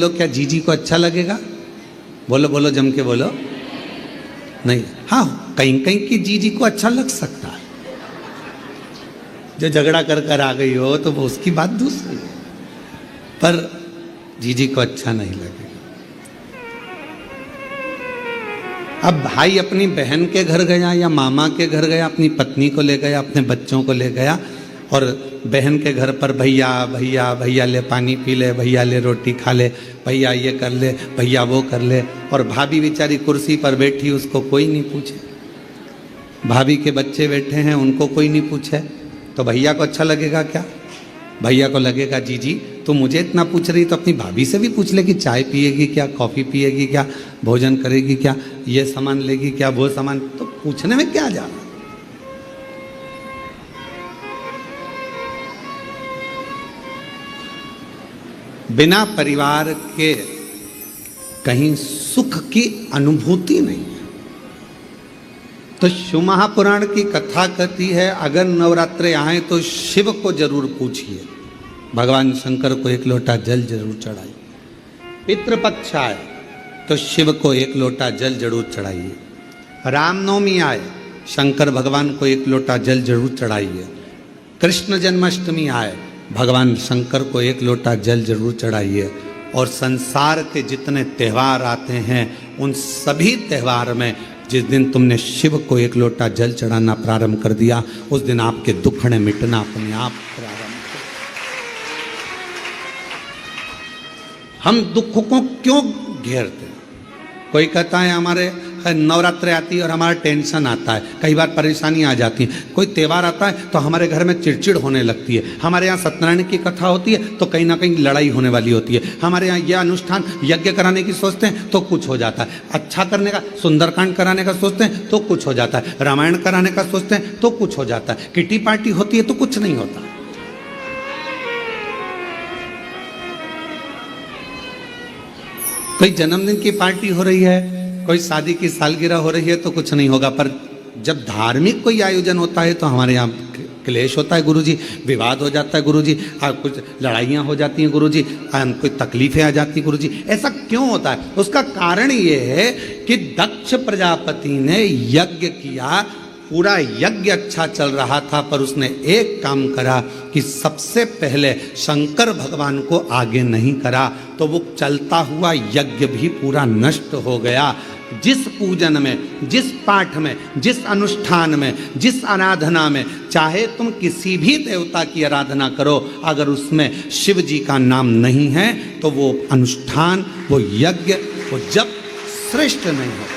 बोलो, क्या जीजी को अच्छा लगेगा? बोलो बोलो, जम के बोलो। नहीं, हाँ कहीं कहीं की जीजी को अच्छा लग सकता है, जो झगड़ा कर कर आ गई हो तो वो उसकी बात दूसरी है, पर जीजी को अच्छा नहीं लगेगा। अब भाई अपनी बहन के घर गया या मामा के घर गया, अपनी पत्नी को ले गया, अपने बच्चों को ले गया, और बहन के घर पर भैया भैया भैया ले पानी पी ले, भैया ले रोटी खा ले, भैया ये कर ले, भैया वो कर ले, और भाभी बेचारी कुर्सी पर बैठी, उसको कोई नहीं पूछे। भाभी के बच्चे बैठे हैं, उनको कोई नहीं पूछे, तो भैया को अच्छा लगेगा क्या? भैया को लगेगा जीजी तो मुझे इतना पूछ रही तो अपनी भाभी से भी पूछ ले कि चाय पिएगी क्या, कॉफ़ी पिएगी क्या, भोजन करेगी क्या, ये सामान लेगी क्या, वो सामान, तो पूछने में क्या जाना। बिना परिवार के कहीं सुख की अनुभूति नहीं है। तो शिव महापुराण की कथा कहती है, अगर नवरात्रे आए तो शिव को जरूर पूछिए, भगवान शंकर को एक लोटा जल जरूर चढ़ाइए। पितृपक्ष आए तो शिव को एक लोटा जल जरूर चढ़ाइए। रामनवमी आए, शंकर भगवान को एक लोटा जल जरूर चढ़ाइए। कृष्ण जन्माष्टमी आए, भगवान शंकर को एक लोटा जल जरूर चढ़ाइए। और संसार के जितने त्यौहार आते हैं, उन सभी त्यौहार में जिस दिन तुमने शिव को एक लोटा जल चढ़ाना प्रारंभ कर दिया, उस दिन आपके दुख ने मिटना अपने आप प्रारंभ कर। हम दुख को क्यों घेरते? कोई कहता है हमारे नवरात्रि आती है और हमारा टेंशन आता है, कई बार परेशानी आ जाती है। कोई त्यौहार आता है तो हमारे घर में चिड़चिड़ होने लगती है। हमारे यहाँ सत्यनारायण की कथा होती है तो कहीं ना कहीं लड़ाई होने वाली होती है। हमारे यहाँ यह अनुष्ठान यज्ञ कराने की सोचते हैं तो कुछ हो जाता है, अच्छा करने का, सुंदरकांड कराने का सोचते हैं तो कुछ हो जाता है, रामायण कराने का सोचते हैं तो कुछ हो जाता है, किटी पार्टी होती है तो कुछ नहीं होता। कोई जन्मदिन की पार्टी हो रही है, कोई शादी की सालगिरह हो रही है तो कुछ नहीं होगा, पर जब धार्मिक कोई आयोजन होता है तो हमारे यहाँ क्लेश होता है गुरुजी, विवाद हो जाता है गुरुजी, कुछ लड़ाइयाँ हो जाती हैं गुरुजी, कोई तकलीफें आ जाती हैं गुरुजी। ऐसा क्यों होता है? उसका कारण ये है कि दक्ष प्रजापति ने यज्ञ किया, पूरा यज्ञ अच्छा चल रहा था, पर उसने एक काम करा कि सबसे पहले शंकर भगवान को आगे नहीं करा, तो वो चलता हुआ यज्ञ भी पूरा नष्ट हो गया। जिस पूजन में, जिस पाठ में, जिस अनुष्ठान में, जिस आराधना में, चाहे तुम किसी भी देवता की आराधना करो, अगर उसमें शिव जी का नाम नहीं है तो वो अनुष्ठान, वो यज्ञ, वो जप श्रेष्ठ नहीं होता।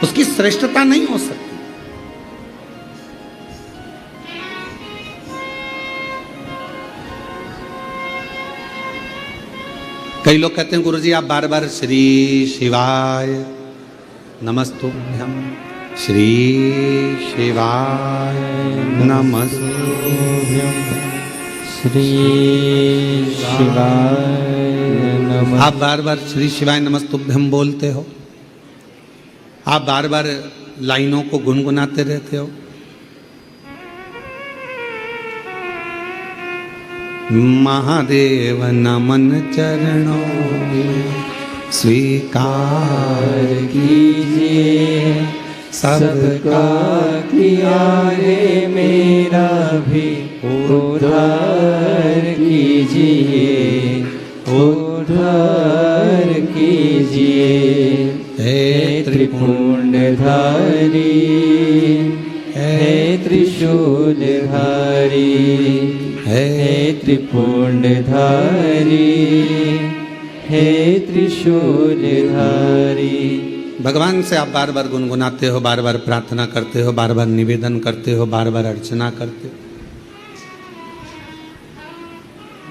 उसकी श्रेष्ठता नहीं हो सकती। कई लोग कहते हैं गुरुजी आप बार बार श्री शिवाय नमस्तुभ्यम, श्री शिवाय नमस्तुभ्यम, श्री शिवाय नमः। आप बार बार श्री शिवाय नमस्तुभ्यम बोलते हो, आप बार बार लाइनों को गुनगुनाते रहते हो। महादेव नमन चरणों में स्वीकार कीजिए, सबका किया है मेरा भी उद्धार कीजिए, उद्धार कीजिए। हे त्रिपुंडधारी, हे त्रिशूलधारी, हे त्रिपुंडधारी, हे त्रिशूलधारी। भगवान से आप बार बार गुनगुनाते हो, बार बार प्रार्थना करते हो, बार बार निवेदन करते हो, बार बार अर्चना करते हो।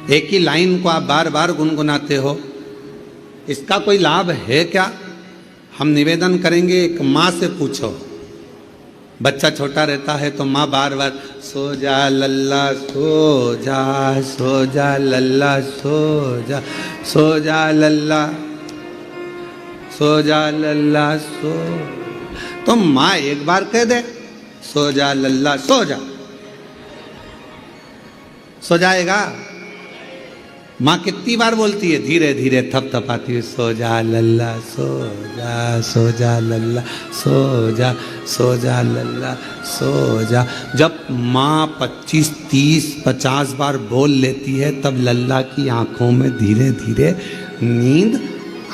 एक ही लाइन को आप बार बार गुनगुनाते हो, इसका कोई लाभ है क्या? हम निवेदन करेंगे, एक माँ से पूछो, बच्चा छोटा रहता है तो माँ बार बार सो जा लल्ला सो जा, सो जा लल्ला सो जा, सो जा लल्ला, सो जा लल्ला सो। तो माँ एक बार कह दे सो जा लल्ला सो जा, सो जाएगा। माँ कितनी बार बोलती है, धीरे धीरे थपथपाती है, सो जा लल्ला, सो जा लल्ला, सो जा लल्ला, सो जा। जब माँ 25, 30, 50 बार बोल लेती है तब लल्ला की आंखों में धीरे धीरे नींद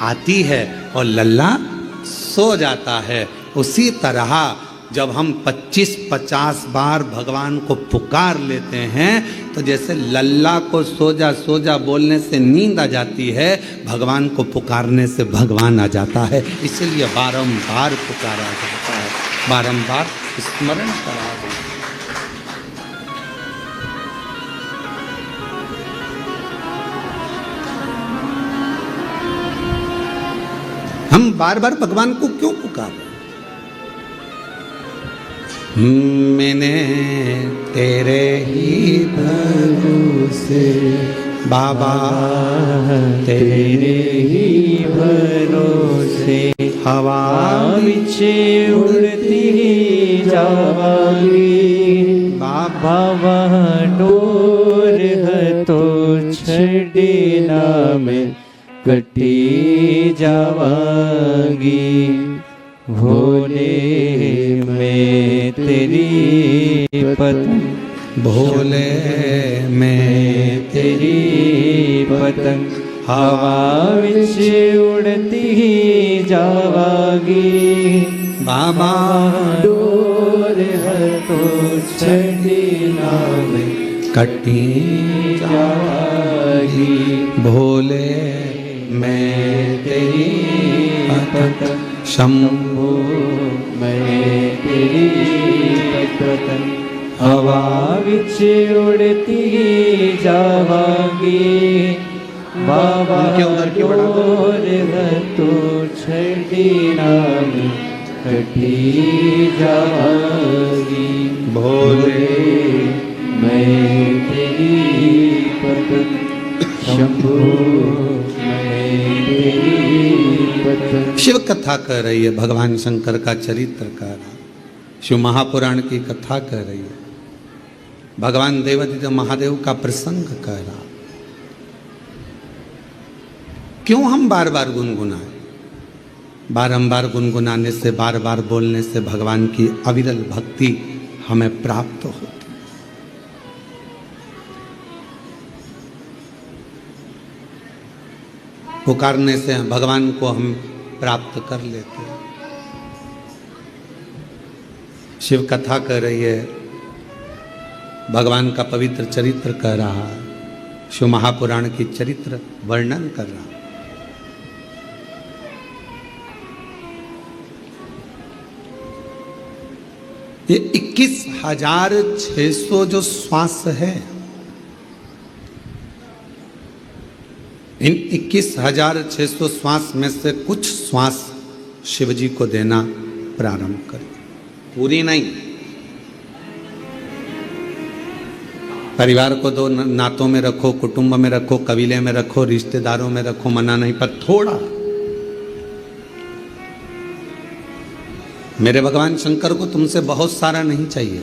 आती है और लल्ला सो जाता है। उसी तरह जब हम 25-50 बार भगवान को पुकार लेते हैं तो जैसे लल्ला को सो जा बोलने से नींद आ जाती है, भगवान को पुकारने से भगवान आ जाता है। इसीलिए बारंबार पुकारा जाता है, बारंबार स्मरण करा जाता है। हम बार बार भगवान को क्यों पुकार रहे हैं? मैंने तेरे ही भरोसे बाबा, तेरे ही भरोसे हवा विच उड़ती जावांगी बाबा, वहाँ डोर है तो छड़ना में कटी जावांगी। भोले मैं तेरी पतंग, भोले मैं तेरी पतंग हवा विच उड़ती जावांगी बाबा, डोर है तो छड़ना में कटी जावांगी। भोले मैं तेरी पतंग, शंभो मैं तेरी पतंग हवा विच उड़ती जावांगी बाबा, उनके उधर की बढ़ा दो। डोर है तो छड़ना में कटी जावांगी। भोले मैं तेरी पतंग, शंभो मैं तेरी पतंग। शिव कथा कह रही है, भगवान शंकर का चरित्र कह रहा, शिव महापुराण की कथा कह रही है, भगवान देवादिदेव महादेव का प्रसंग कह रहा। क्यों हम बार बार गुनगुनाएं? बारंबार गुनगुनाने से, बार बार बोलने से भगवान की अविरल भक्ति हमें प्राप्त होती। पुकारने से भगवान को हम प्राप्त कर लेते हैं। शिव कथा कह रही है, भगवान का पवित्र चरित्र कह रहा है, शिव महापुराण की चरित्र वर्णन कर रहा है। ये 21,600 जो श्वास है, इन 21,600 श्वास में से कुछ श्वास शिव जी को देना प्रारंभ करें, पूरी नहीं। परिवार को दो, नातों में रखो, कुटुंब में रखो, कबीले में रखो, रिश्तेदारों में रखो, मना नहीं, पर थोड़ा। मेरे भगवान शंकर को तुमसे बहुत सारा नहीं चाहिए,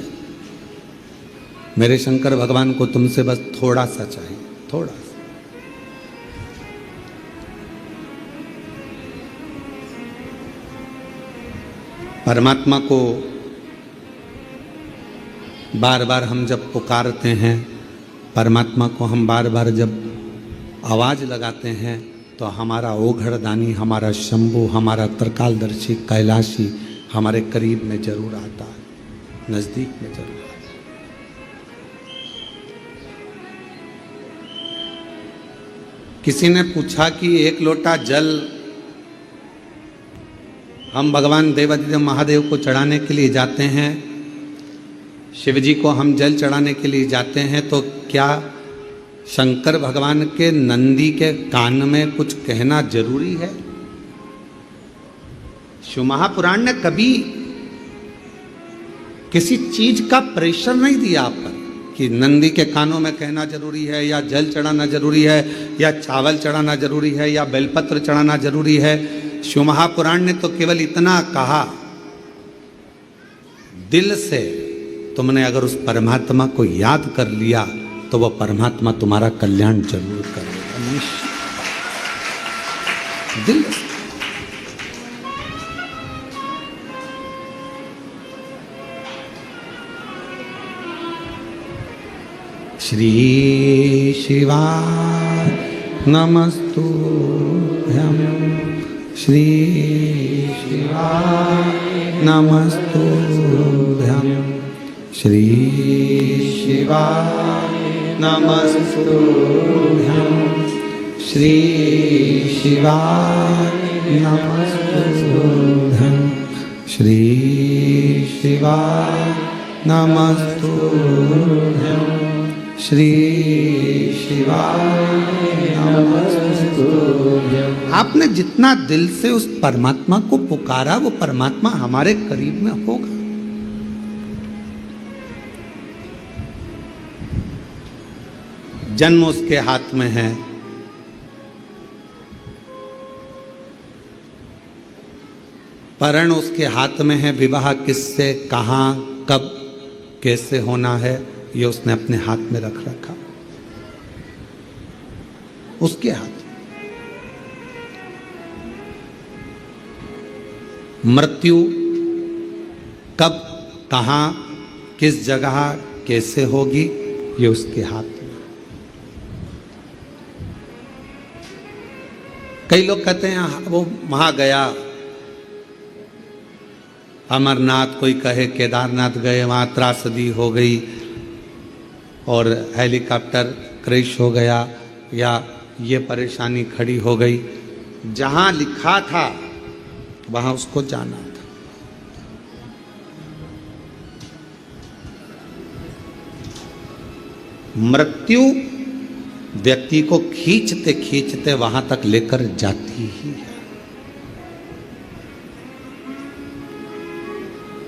मेरे शंकर भगवान को तुमसे बस थोड़ा सा चाहिए, थोड़ा सा। परमात्मा को बार बार हम जब पुकारते हैं, परमात्मा को हम बार बार जब आवाज़ लगाते हैं, तो हमारा ओघड़दानी, हमारा शंभु, हमारा त्रिकालदर्शी कैलाशी हमारे करीब में जरूर आता है, नज़दीक में जरूर आता है। किसी ने पूछा कि एक लोटा जल हम भगवान देवादिदेव महादेव को चढ़ाने के लिए जाते हैं, शिव जी को हम जल चढ़ाने के लिए जाते हैं, तो क्या शंकर भगवान के नंदी के कान में कुछ कहना जरूरी है? शिव महापुराण ने कभी किसी चीज का प्रेशर नहीं दिया आप पर कि नंदी के कानों में कहना जरूरी है, या जल चढ़ाना जरूरी है, या चावल चढ़ाना जरूरी है, या बेलपत्र चढ़ाना जरूरी है। शिव महापुराण ने तो केवल इतना कहा, दिल से तुमने अगर उस परमात्मा को याद कर लिया तो वह परमात्मा तुम्हारा कल्याण जरूर करेगा, निश्चित। दिल से। श्री शिवाय नमस्तुभ्यं, श्री शिवाय नमस्तुभ्यं, श्री शिवाय नमस्तुभ्यं, श्री शिवाय नमस्तुभ्यं, श्री शिवाय नमस्तुभ्यं, श्री शिवाय नमस्तुभ्यं। आपने जितना दिल से उस परमात्मा को पुकारा, वो परमात्मा हमारे करीब में होगा। जन्म उसके हाथ में है, परण उसके हाथ में है, विवाह किससे, कहाँ, कब, कैसे होना है, ये उसने अपने हाथ में रख रखा, उसके हाथ। मृत्यु कब, कहाँ, किस जगह, कैसे होगी, ये उसके हाथ में। कई लोग कहते हैं वो वहां गया अमरनाथ, कोई कहे केदारनाथ गए, वहां त्रासदी हो गई और हेलीकॉप्टर क्रैश हो गया, या ये परेशानी खड़ी हो गई। जहां लिखा था वहां उसको जाना था। मृत्यु व्यक्ति को खींचते खींचते वहां तक लेकर जाती ही है।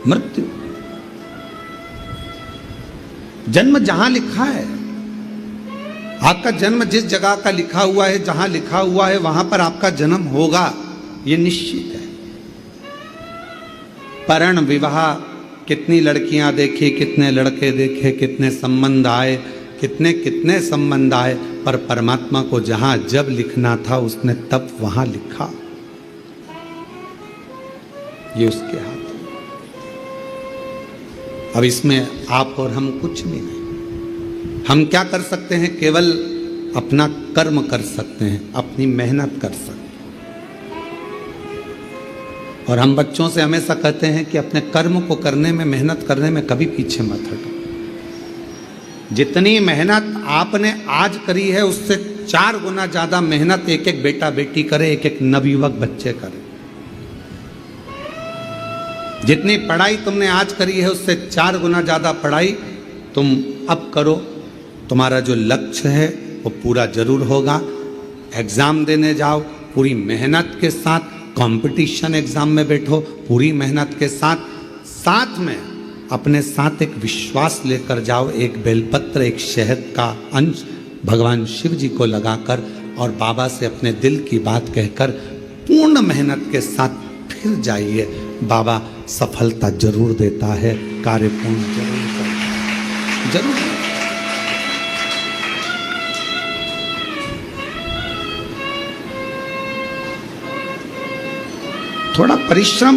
मृत्यु, जन्म जहां लिखा है, आपका जन्म जिस जगह का लिखा हुआ है, जहां लिखा हुआ है वहां पर आपका जन्म होगा, ये निश्चित है। परण विवाह, कितनी लड़कियां देखी, कितने लड़के देखे, कितने संबंध आए, कितने कितने संबंध आए, पर परमात्मा को जहां जब लिखना था उसने तब वहां लिखा। ये उसके हाथ। अब इसमें आप और हम कुछ भी नहीं। हम क्या कर सकते हैं? केवल अपना कर्म कर सकते हैं, अपनी मेहनत कर सकते हैं। और हम बच्चों से हमेशा कहते हैं कि अपने कर्म को करने में, मेहनत करने में कभी पीछे मत हटो। जितनी मेहनत आपने आज करी है उससे 4 गुना ज्यादा मेहनत एक एक बेटा बेटी करे, एक एक नवयुवक बच्चे करे। जितनी पढ़ाई तुमने आज करी है उससे 4 गुना ज्यादा पढ़ाई तुम अब करो। तुम्हारा जो लक्ष्य है वो पूरा जरूर होगा। एग्जाम देने जाओ पूरी मेहनत के साथ, कंपटीशन एग्जाम में बैठो पूरी मेहनत के साथ, साथ में अपने साथ एक विश्वास लेकर जाओ, एक बेलपत्र, एक शहद का अंश भगवान शिव जी को लगाकर और बाबा से अपने दिल की बात कहकर पूर्ण मेहनत के साथ फिर जाइए। बाबा सफलता जरूर देता है, कार्य पूर्ण जरूर करता है, जरूर। थोड़ा परिश्रम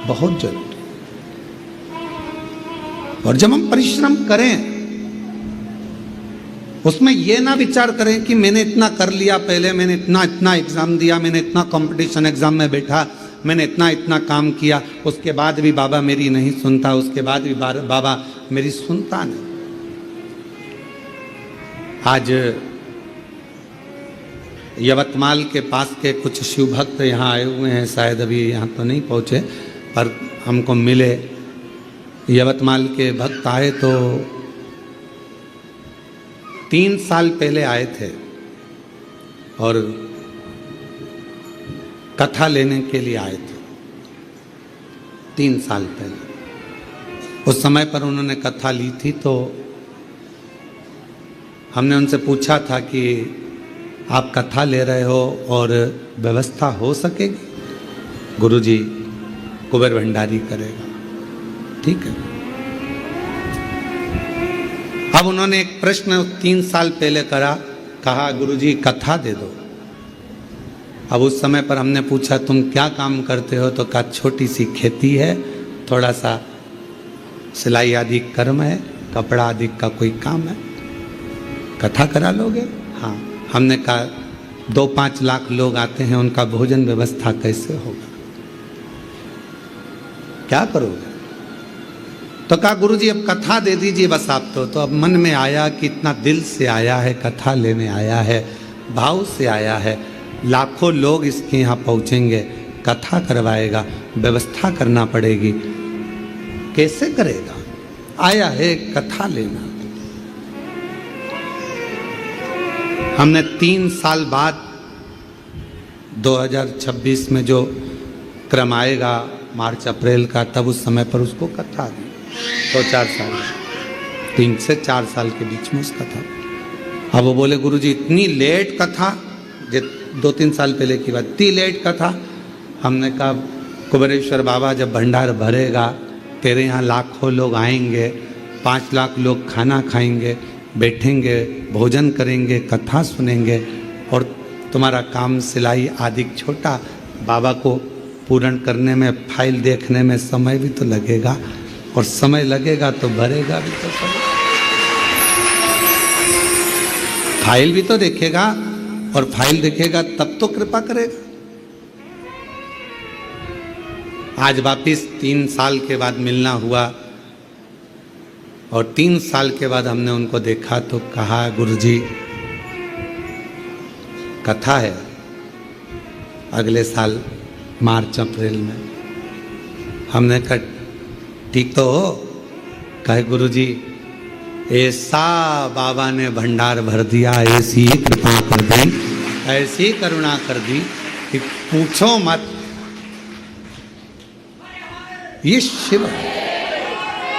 बहुत जरूरी। और जब हम परिश्रम करें उसमें यह ना विचार करें कि मैंने इतना कर लिया, पहले मैंने इतना एग्जाम दिया, मैंने इतना कंपटीशन एग्जाम में बैठा, मैंने इतना काम किया, उसके बाद भी बाबा मेरी नहीं सुनता, उसके बाद भी बाबा मेरी सुनता नहीं। आज यवतमाल के पास के कुछ शिव भक्त यहाँ आए हुए हैं, शायद अभी यहाँ तो नहीं पहुँचे पर हमको मिले। यवतमाल के भक्त आए तो 3 साल पहले आए थे और कथा लेने के लिए आए थे। 3 साल पहले उस समय पर उन्होंने कथा ली थी, तो हमने उनसे पूछा था कि आप कथा ले रहे हो और व्यवस्था हो सकेगी? गुरुजी कुबेर भंडारी करेगा। ठीक है। अब उन्होंने एक प्रश्न 3 साल पहले कहा गुरुजी कथा दे दो। अब उस समय पर हमने पूछा तुम क्या काम करते हो, तो कहा छोटी सी खेती है, थोड़ा सा सिलाई आदि कर्म है, कपड़ा आदि का कोई काम है, कथा करा लोगे? हाँ। हमने कहा 2-5 लाख लोग आते हैं, उनका भोजन व्यवस्था कैसे होगा, क्या करोगे? तो कहा गुरुजी अब कथा दे दीजिए बस आप तो अब मन में आया कि इतना दिल से आया है, कथा लेने आया है, भाव से आया है, लाखों लोग इसके यहाँ पहुँचेंगे, कथा करवाएगा, व्यवस्था करना पड़ेगी, कैसे करेगा? आया है कथा लेना। हमने 3 साल बाद 2026 में जो क्रम आएगा मार्च अप्रैल का, तब उस समय पर उसको कथा दी। तो 4 साल, 3 से 4 साल के बीच में उस कथा। अब वो बोले गुरुजी इतनी लेट कथा, 2-3 साल पहले की बात, इतनी लेट कथा। हमने कहा कुबेरेश्वर बाबा जब भंडार भरेगा, तेरे यहाँ लाखों लोग आएंगे, 5 लाख लोग खाना खाएंगे, बैठेंगे, भोजन करेंगे, कथा सुनेंगे, और तुम्हारा काम सिलाई आदि छोटा, बाबा को पूर्ण करने में, फाइल देखने में समय भी तो लगेगा, और समय लगेगा तो भरेगा भी तो समय, फाइल भी तो देखेगा, और फाइल देखेगा तब तो कृपा करेगा। आज वापिस 3 साल के बाद मिलना हुआ, और 3 साल के बाद हमने उनको देखा तो कहा गुरुजी कथा है अगले साल मार्च अप्रैल में। हमने कहा ठीक तो हो? कहे गुरुजी ऐसा बाबा ने भंडार भर दिया, ऐसी कृपा कर दी, ऐसी करुणा कर दी कि पूछो मत। ये शिव है,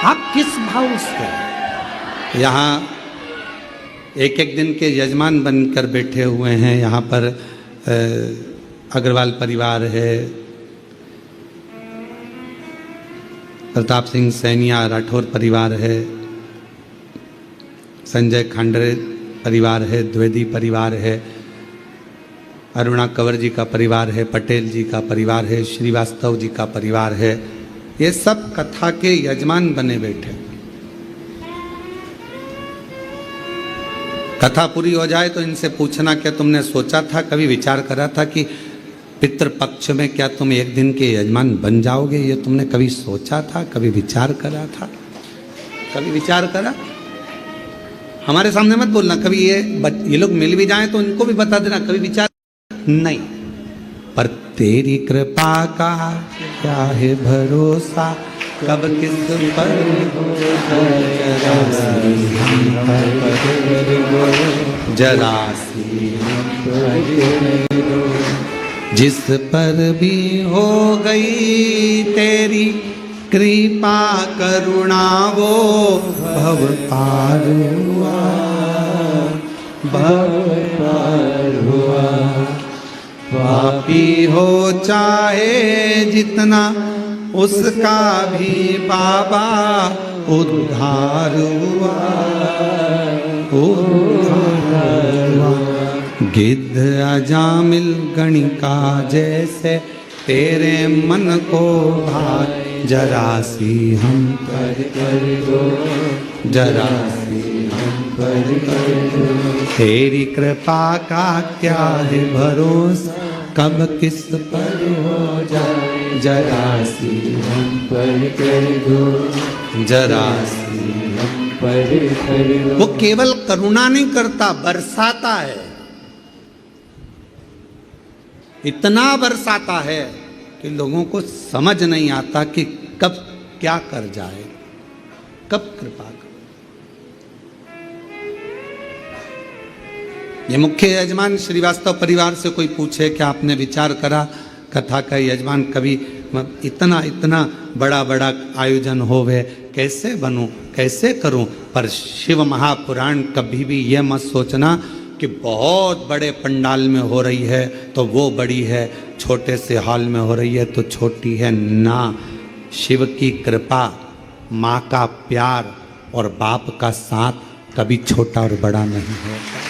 आप किस भाव से यहाँ एक एक दिन के यजमान बनकर बैठे हुए हैं। यहाँ पर अग्रवाल परिवार है, प्रताप सिंह सैनिया राठौर परिवार है, संजय खांडरे परिवार है, द्विवेदी परिवार है, अरुणा कंवर जी का परिवार है, पटेल जी का परिवार है, श्रीवास्तव जी का परिवार है। ये सब कथा के यजमान बने बैठे। कथा पूरी हो जाए तो इनसे पूछना क्या तुमने सोचा था, कभी विचार करा था कि पितृपक्ष में क्या तुम एक दिन के यजमान बन जाओगे? ये तुमने कभी सोचा था, कभी विचार करा था? कभी विचार करा? हमारे सामने मत बोलना। कभी ये लोग मिल भी जाएं तो इनको भी बता देना, कभी विचार नहीं। पर तेरी कृपा का क्या है भरोसा, कब किस पर जरा सी जिस पर भी हो गई तेरी कृपा करुणा, वो भव पार हुआ, भव पार हुआ। पापी हो चाहे जितना, उसका भी बाबा उद्धार हुआ, उद्धार हुआ। गिद्ध अजामिल गणिका जैसे तेरे मन को भाए, जरा सी हम पर कर दो, जरा सी हम पर कर दो। तेरी कृपा का क्या है भरोसा, कब किस पर हो जाए, जरा सी हम पर कर दो, जरा सी हम पर कर दो। वो केवल करुणा नहीं करता, बरसाता है, इतना बरसाता है कि लोगों को समझ नहीं आता कि कब क्या कर जाए, कब कृपा कर। ये मुख्य यजमान श्रीवास्तव परिवार से कोई पूछे कि आपने विचार करा कथा का यजमान कभी इतना इतना बड़ा बड़ा आयोजन होवे, कैसे बनूं, कैसे करूं? पर शिव महापुराण कभी भी ये मत सोचना कि बहुत बड़े पंडाल में हो रही है तो वो बड़ी है, छोटे से हॉल में हो रही है तो छोटी है। ना, शिव की कृपा माँ का प्यार और बाप का साथ कभी छोटा और बड़ा नहीं होता।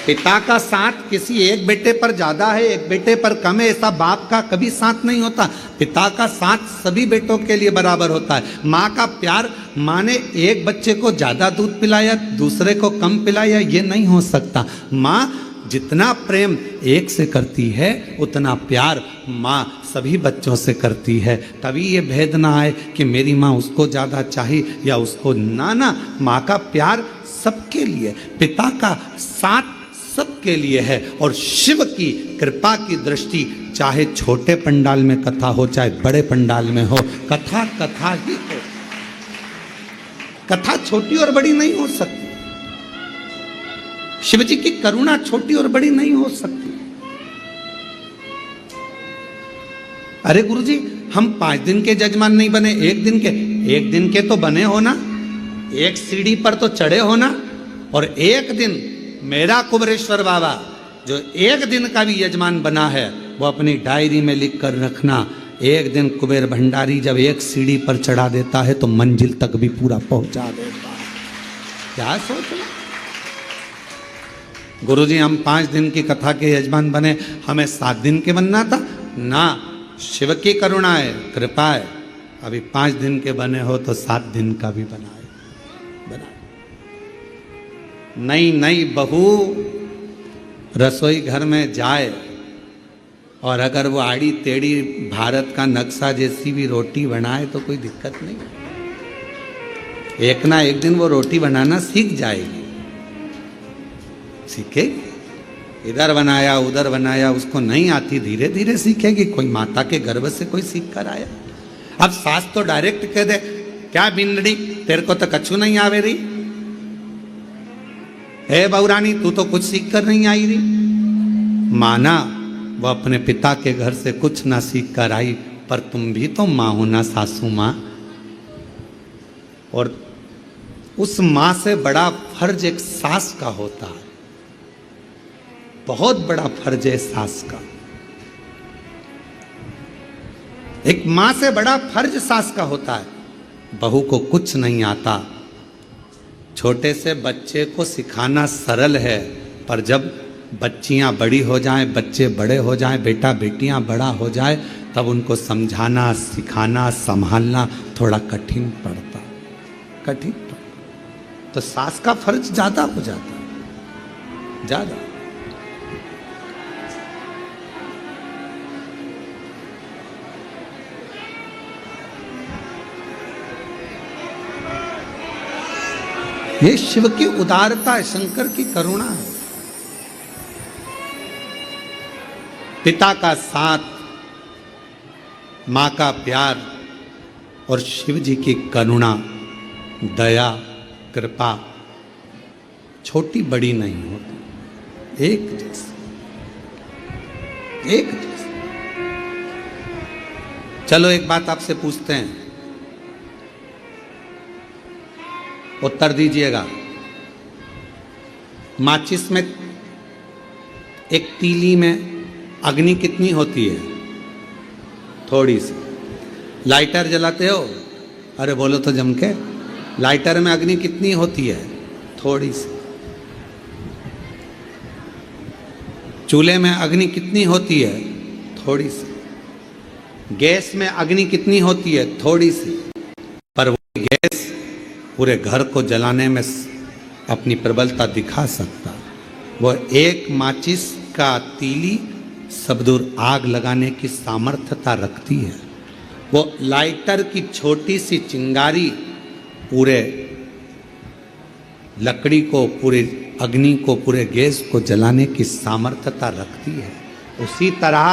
पिता का साथ किसी एक बेटे पर ज्यादा है, एक बेटे पर कम है, ऐसा बाप का कभी साथ नहीं होता। पिता का साथ सभी बेटों के लिए बराबर होता है। माँ का प्यार, माँ ने एक बच्चे को ज्यादा दूध पिलाया, दूसरे को कम पिलाया, ये नहीं हो सकता। माँ जितना प्रेम एक से करती है उतना प्यार माँ सभी बच्चों से करती है। कभी ये भेद ना आए कि मेरी माँ उसको ज़्यादा चाहिए या उसको ना। माँ का प्यार सबके लिए, पिता का साथ सबके लिए है। और शिव की कृपा की दृष्टि चाहे छोटे पंडाल में कथा हो चाहे बड़े पंडाल में हो, कथा कथा ही हो। कथा छोटी और बड़ी नहीं हो सकती। शिव जी की करुणा छोटी और बड़ी नहीं हो सकती। अरे गुरुजी, हम 5 दिन के जजमान नहीं बने, 1 दिन के तो बने हो ना, एक सीढ़ी पर तो चढ़े हो ना। और एक दिन मेरा कुबेरेश्वर बाबा जो 1 दिन का भी यजमान बना है, वो अपनी डायरी में लिख कर रखना, एक दिन कुबेर भंडारी जब एक सीढ़ी पर चढ़ा देता है तो मंजिल तक भी पूरा पहुंचा देता है। क्या सोचना गुरुजी, हम 5 दिन की कथा के यजमान बने, हमें 7 दिन के बनना था ना। शिव की करुणा है, कृपा है। अभी 5 दिन के बने हो तो 7 दिन का भी बना। नई बहू रसोई घर में जाए और अगर वो आड़ी टेढ़ी भारत का नक्शा जैसी भी रोटी बनाए तो कोई दिक्कत नहीं। एक ना एक दिन वो रोटी बनाना सीख जाएगी, सीखेगी। इधर बनाया उधर बनाया, उसको नहीं आती, धीरे धीरे सीखेगी। कोई माता के गर्भ से कोई सीख कर आया। अब सास तो डायरेक्ट कह दे, क्या बिंदड़ी तेरे को तो कछु नहीं आवे रही, हे बहुरानी तू तो कुछ सीख कर नहीं आई रही। माना वो अपने पिता के घर से कुछ ना सीख कर आई, पर तुम भी तो माँ हो ना सासू माँ। और उस माँ से बड़ा फर्ज एक सास का होता है, बहुत बड़ा फर्ज है सास का। एक मां से बड़ा फर्ज सास का होता है। बहू को कुछ नहीं आता, छोटे से बच्चे को सिखाना सरल है, पर जब बच्चियां बड़ी हो जाएं, बच्चे बड़े हो जाएं, बेटा बेटियां बड़ा हो जाए, तब उनको समझाना सिखाना संभालना थोड़ा कठिन पड़ता। तो सास का फर्ज ज्यादा हो जाता है, ज्यादा। ये शिव की उदारता है, शंकर की करुणा है। पिता का साथ, मां का प्यार और शिव जी की करुणा, दया, कृपा छोटी बड़ी नहीं होती, एक जैसी। चलो एक बात आपसे पूछते हैं, उत्तर दीजिएगा। माचिस में, एक तीली में अग्नि कितनी होती है? थोड़ी सी। लाइटर जलाते हो, अरे बोलो तो जम के, लाइटर में अग्नि कितनी होती है? थोड़ी सी। चूल्हे में अग्नि कितनी होती है? थोड़ी सी। गैस में अग्नि कितनी होती है? थोड़ी सी। पर वो गैस पूरे घर को जलाने में अपनी प्रबलता दिखा सकता। वो एक माचिस का तीली सब दूर आग लगाने की सामर्थ्यता रखती है। वो लाइटर की छोटी सी चिंगारी पूरे लकड़ी को, पूरे अग्नि को, पूरे गैस को जलाने की सामर्थ्यता रखती है। उसी तरह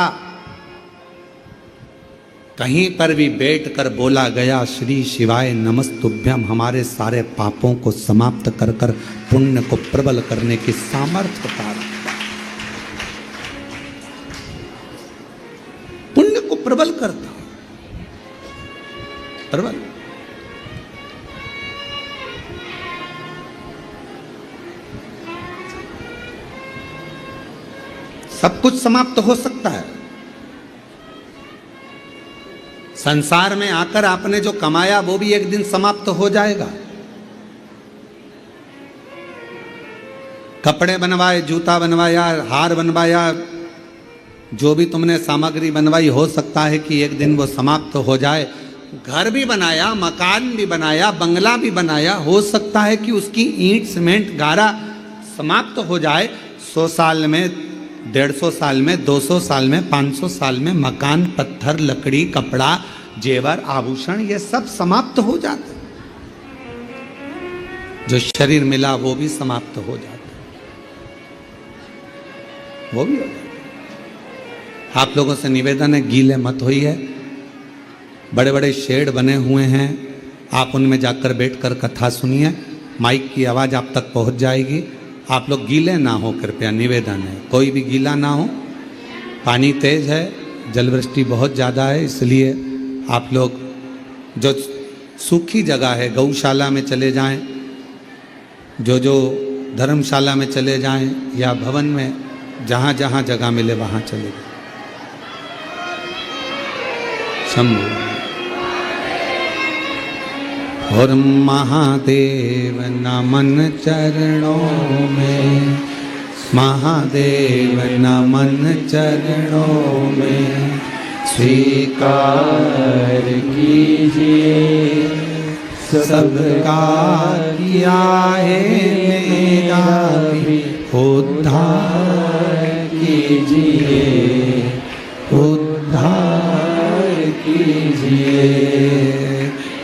कहीं पर भी बैठकर बोला गया श्री शिवाय नमस्तुभ्यम, हमारे सारे पापों को समाप्त कर कर पुण्य को प्रबल करने की सामर्थ्यता रखता है। पुण्य को प्रबल करता, प्रबल। सब कुछ समाप्त हो सकता है, संसार में आकर आपने जो कमाया वो भी एक दिन समाप्त हो जाएगा। कपड़े बनवाए, जूता बनवाया, हार बनवाया, जो भी तुमने सामग्री बनवाई, हो सकता है कि एक दिन वो समाप्त हो जाए। घर भी बनाया, मकान भी बनाया, बंगला भी बनाया, हो सकता है कि उसकी ईंट, सीमेंट, गारा समाप्त हो जाए। 100 साल में, 150 साल में, 200 साल में, 500 साल में मकान, पत्थर, लकड़ी, कपड़ा, जेवर, आभूषण, ये सब समाप्त हो जाते। जो शरीर मिला वो भी समाप्त हो जाता, वो भी हो जाता। आप लोगों से निवेदन है, गीले मत होइए। बड़े बड़े शेड बने हुए हैं, आप उनमें जाकर बैठकर कथा सुनिए, माइक की आवाज़ आप तक पहुंच जाएगी। आप लोग गीले ना हो, कृपया निवेदन है, कोई भी गीला ना हो। पानी तेज है, जलवृष्टि बहुत ज़्यादा है, इसलिए आप लोग जो सूखी जगह है, गौशाला में चले जाएं, जो धर्मशाला में चले जाएं, या भवन में, जहाँ जहाँ जगह मिले वहाँ चले जाएं। शंभु। और महादेव नमन चरणों में, महादेव नमन चरणों में, स्वीकार कीजिए सबका किया है मेरा भी उद्धार कीजिए, उद्धार कीजिए।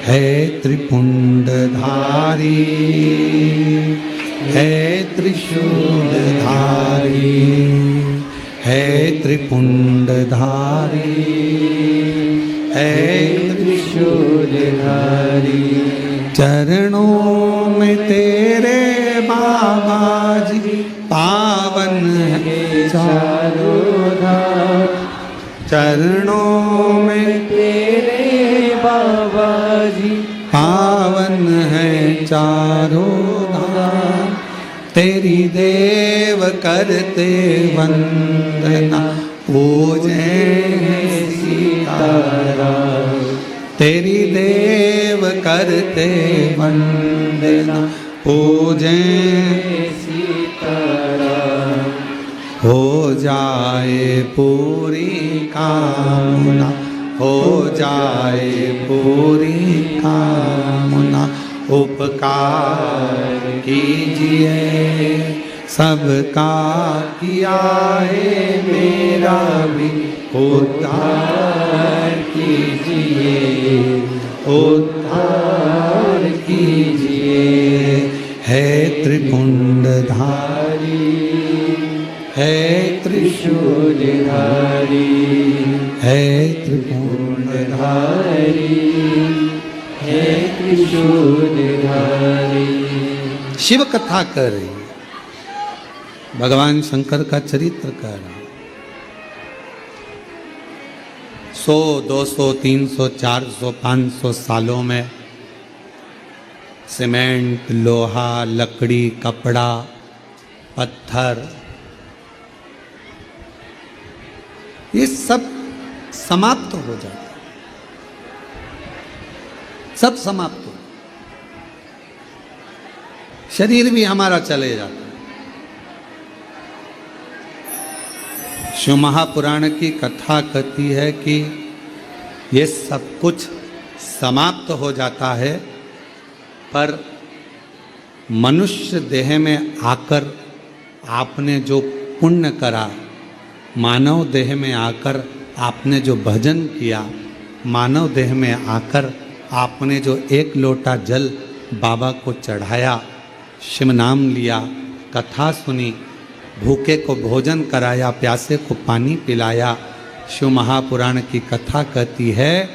है त्रिपुंडधारी, है त्रिशूलधारी, है त्रिपुंडधारी, है त्रिशूलधारी। चरणों में तेरे बाबा जी पावन है चारों धाम, चरणों में तेरे बाबा जी पावन है चारों धाम। तेरी देव करते वंदना, पूजे सीताराम। तेरी देव करते वंदना, पूजे सीताराम। हो जाए पूरी कामना, हो जाए पूरी कामना। उपकार कीजिए सबका किया है मेरा भी उद्धार कीजिए, उद्धार कीजिए। है त्रिपुंडधारी, है त्रिशूलधारी, है त्रिपुंडधारी, है त्रिशूलधारी। शिव कथा कर रही, भगवान शंकर का चरित्र कर रहा। 100, 200, 300, 400, 500 सालों में सीमेंट, लोहा, लकड़ी, कपड़ा, पत्थर, ये सब समाप्त हो जाता, सब समाप्त हो, शरीर भी हमारा चले जाता। शिव महापुराण की कथा कहती है कि ये सब कुछ समाप्त हो जाता है, पर मनुष्य देह में आकर आपने जो पुण्य करा, मानव देह में आकर आपने जो भजन किया, मानव देह में आकर आपने जो एक लोटा जल बाबा को चढ़ाया, शिव नाम लिया, कथा सुनी, भूखे को भोजन कराया, प्यासे को पानी पिलाया। शिव महापुराण की कथा कहती है,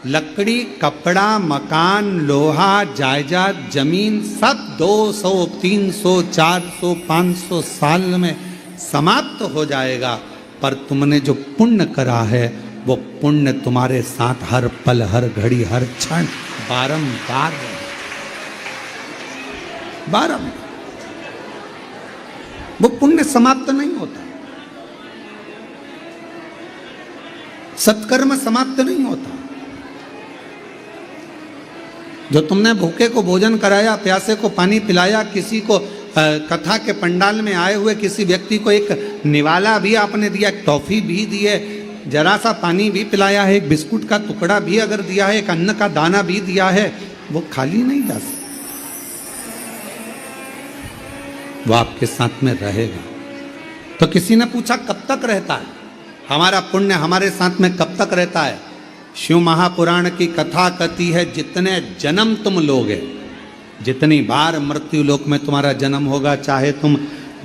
लकड़ी, कपड़ा, मकान, लोहा, जायदाद, जमीन सब 200, 300, 400, 500 साल में समाप्त हो जाएगा, पर तुमने जो पुण्य करा है वो पुण्य तुम्हारे साथ हर पल, हर घड़ी, हर क्षण बारंबार बारंबार। वो पुण्य समाप्त नहीं होता, सत्कर्म समाप्त नहीं होता। जो तुमने भूखे को भोजन कराया, प्यासे को पानी पिलाया, किसी को कथा के पंडाल में आए हुए किसी व्यक्ति को एक निवाला भी आपने दिया, एक टॉफी भी दी है, जरा सा पानी भी पिलाया है, एक बिस्कुट का टुकड़ा भी अगर दिया है, एक अन्न का दाना भी दिया है, वो खाली नहीं जा सकता, वो आपके साथ में रहेगा। तो किसी ने पूछा कब तक रहता है हमारा पुण्य, हमारे साथ में कब तक रहता है? शिव महापुराण की कथा कहती है जितने जन्म तुम लोगे, जितनी बार मृत्यु लोक में तुम्हारा जन्म होगा, चाहे तुम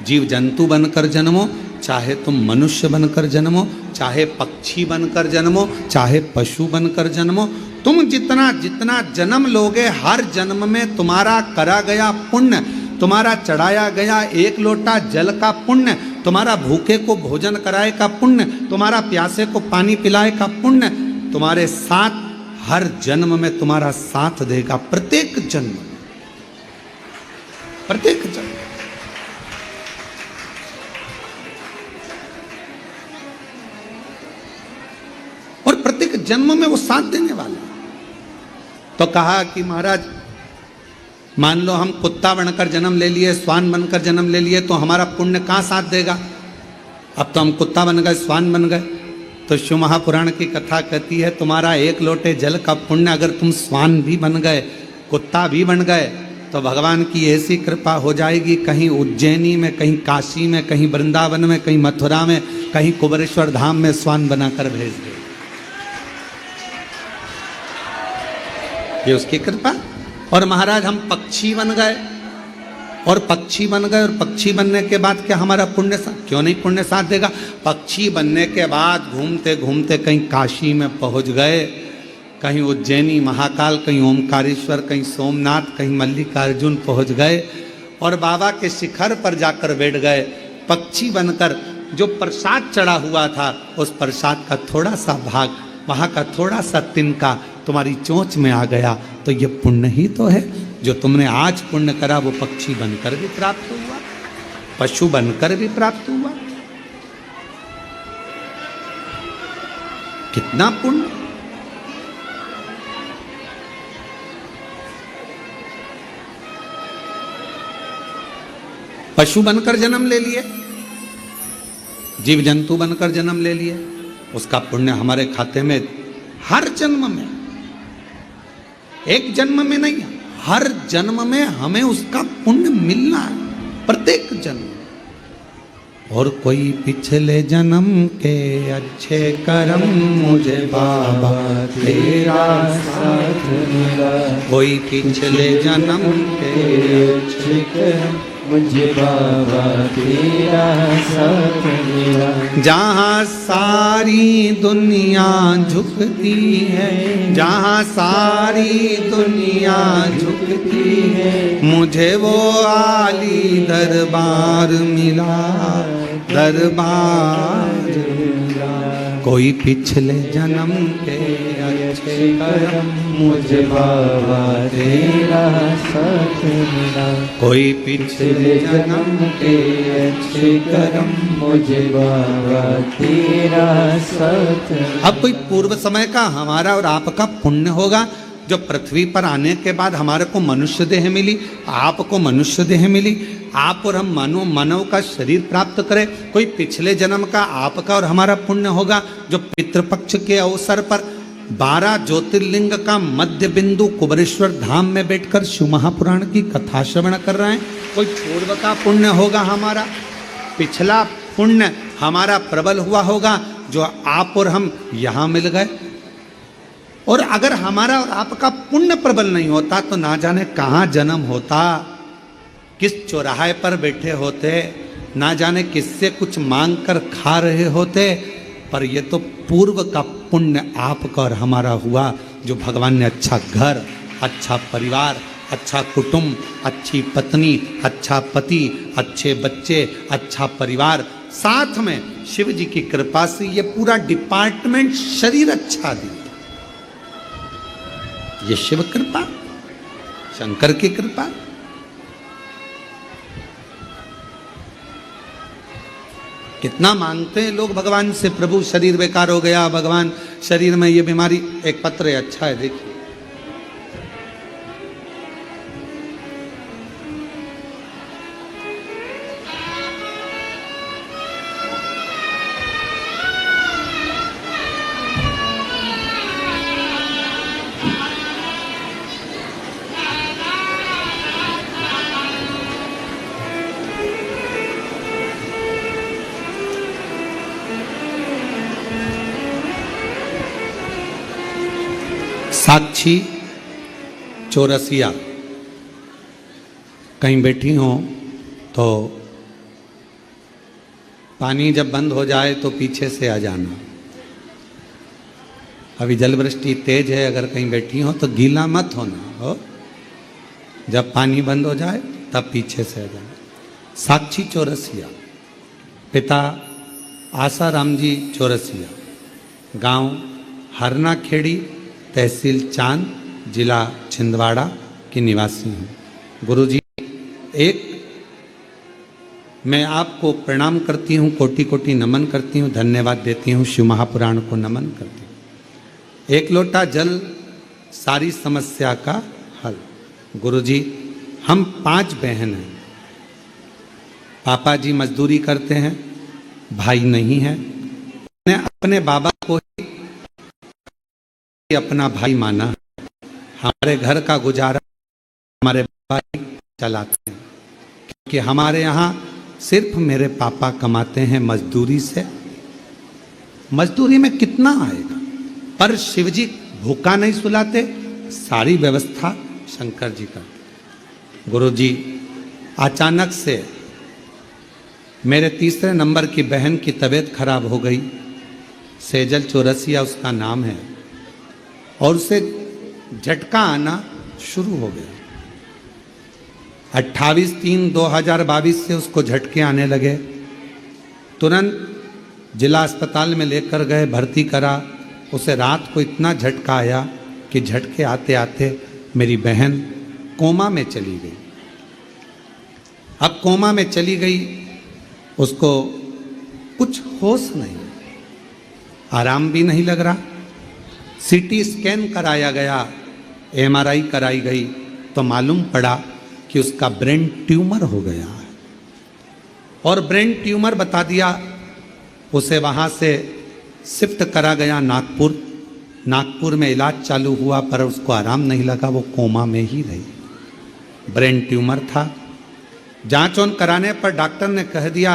जीव जंतु बनकर जन्मो, चाहे तुम मनुष्य बनकर जन्मो, चाहे पक्षी बनकर जन्मो, चाहे पशु बनकर जन्मो, तुम जितना जितना जन्म लोगे, हर जन्म में तुम्हारा करा गया पुण्य, तुम्हारा चढ़ाया गया एक लोटा जल का पुण्य, तुम्हारा भूखे को भोजन कराए का पुण्य, तुम्हारा प्यासे को पानी पिलाए का पुण्य तुम्हारे साथ हर जन्म में तुम्हारा साथ देगा, प्रत्येक जन्म, प्रत्येक जन्म। और प्रत्येक जन्म में वो साथ देने वाला। तो कहा कि महाराज मान लो हम कुत्ता बनकर जन्म ले लिए, श्वान बनकर जन्म ले लिए, तो हमारा पुण्य कहाँ साथ देगा? अब तो हम कुत्ता बन गए, श्वान बन गए। तो शिव महापुराण की कथा कहती है तुम्हारा एक लोटे जल का पुण्य अगर तुम श्वान भी बन गए, कुत्ता भी बन गए, तो भगवान की ऐसी कृपा हो जाएगी, कहीं उज्जैनी में, कहीं काशी में, कहीं वृंदावन में, कहीं मथुरा में, कहीं कुबेरेश्वर धाम में श्वान बनाकर भेज दे। ये उसकी कृपा। और महाराज हम पक्षी बन गए, और पक्षी बन गए, और पक्षी बनने के बाद क्या हमारा पुण्य क्यों नहीं पुण्य साथ देगा? पक्षी बनने के बाद घूमते घूमते कहीं काशी में पहुंच गए, कहीं उज्जैनी महाकाल, कहीं ओमकारेश्वर, कहीं सोमनाथ, कहीं मल्लिकार्जुन पहुंच गए, और बाबा के शिखर पर जाकर बैठ गए। पक्षी बनकर जो प्रसाद चढ़ा हुआ था, उस प्रसाद का थोड़ा सा भाग, वहाँ का थोड़ा सा तिनका तुम्हारी चोंच में आ गया, तो ये पुण्य ही तो है। जो तुमने आज पुण्य करा वो पक्षी बनकर भी प्राप्त हुआ, पशु बनकर भी प्राप्त हुआ। कितना पुण्य! पशु बनकर जन्म ले लिए, जीव जंतु बनकर जन्म ले लिए, उसका पुण्य हमारे खाते में हर जन्म में, एक जन्म में नहीं, हर जन्म में हमें उसका पुण्य मिलना है, प्रत्येक जन्म। और कोई पिछले जन्म के अच्छे कर्म मुझे बाबा तेरा साथ मिला, कोई पिछले जन्म के अच्छे कर्म मुझे बाबा तेरा साथ मिला। जहाँ सारी दुनिया झुकती है, जहाँ सारी दुनिया झुकती है, मुझे वो आली दरबार मिला, दरबार मिला। कोई पिछले जन्म के अच्छे कर्म मुझे बाबा तेरा साथ मिला, कोई पिछले जन्म के अच्छे कर्म मुझे बाबा तेरा साथ। अब कोई पूर्व समय का हमारा और आपका पुण्य होगा, जो पृथ्वी पर आने के बाद हमारे को मनुष्य देह मिली, आपको मनुष्य देह मिली, आप और हम मानव का शरीर प्राप्त करें। कोई पिछले जन्म का आपका और हमारा पुण्य होगा, जो पितृपक्ष के अवसर पर 12 ज्योतिर्लिंग का मध्य बिंदु कुबेरेश्वर धाम में बैठकर शिव महापुराण की कथा श्रवण कर रहे हैं। कोई पूर्व का पुण्य होगा हमारा, पिछला पुण्य हमारा प्रबल हुआ होगा, जो आप और हम यहाँ मिल गए। और अगर हमारा और आपका पुण्य प्रबल नहीं होता तो ना जाने कहाँ जन्म होता, किस चौराहे पर बैठे होते, ना जाने किससे कुछ मांग कर खा रहे होते। पर ये तो पूर्व का पुण्य आपका और हमारा हुआ, जो भगवान ने अच्छा घर, अच्छा परिवार, अच्छा कुटुंब, अच्छी पत्नी, अच्छा पति, अच्छे बच्चे, अच्छा परिवार, साथ में शिव जी की कृपा से ये पूरा डिपार्टमेंट शरीर अच्छा दिया। ये शिव कृपा, शंकर की कृपा। कितना मांगते हैं लोग भगवान से, प्रभु शरीर बेकार हो गया, भगवान शरीर में ये बीमारी। एक पत्र है, अच्छा है, देखिए। साक्षी चौरसिया कहीं बैठी हो तो पानी जब बंद हो जाए तो पीछे से आ जाना। अभी जल वृष्टि तेज है, अगर कहीं बैठी हो तो गीला मत होना हो। जब पानी बंद हो जाए तब पीछे से आ जाना। साक्षी चौरसिया, पिता आसाराम जी चौरसिया, गांव हरना खेड़ी, तहसील चांद, जिला छिंदवाड़ा की निवासी हूँ। गुरुजी, एक मैं आपको प्रणाम करती हूँ, कोटि कोटि नमन करती हूँ, धन्यवाद देती हूँ, शिव महापुराण को नमन करती हूँ। एक लोटा जल सारी समस्या का हल। गुरुजी, हम 5 बहन हैं। पापा जी मजदूरी करते हैं, भाई नहीं है। मैंने अपने बाबा को ही अपना भाई माना। हमारे घर का गुजारा हमारे बाबा ही चलाते हैं, क्योंकि हमारे यहाँ सिर्फ मेरे पापा कमाते हैं मजदूरी से। मजदूरी में कितना आएगा, पर शिवजी भूखा नहीं सुलाते, सारी व्यवस्था शंकर जी करते। गुरुजी, अचानक से मेरे तीसरे नंबर की बहन की तबीयत खराब हो गई। सेजल चौरसिया उसका नाम है, और उसे झटका आना शुरू हो गया। 28/3/2022 से उसको झटके आने लगे। तुरंत जिला अस्पताल में लेकर गए, भर्ती करा। उसे रात को इतना झटका आया कि झटके आते आते मेरी बहन कोमा में चली गई। अब कोमा में चली गई, उसको कुछ होश नहीं, आराम भी नहीं लग रहा। सीटी स्कैन कराया गया, एमआरआई कराई गई, तो मालूम पड़ा कि उसका ब्रेन ट्यूमर हो गया है। और ब्रेन ट्यूमर बता दिया। उसे वहाँ से शिफ्ट करा गया नागपुर। नागपुर में इलाज चालू हुआ, पर उसको आराम नहीं लगा, वो कोमा में ही रही। ब्रेन ट्यूमर था। जांच वांच कराने पर डॉक्टर ने कह दिया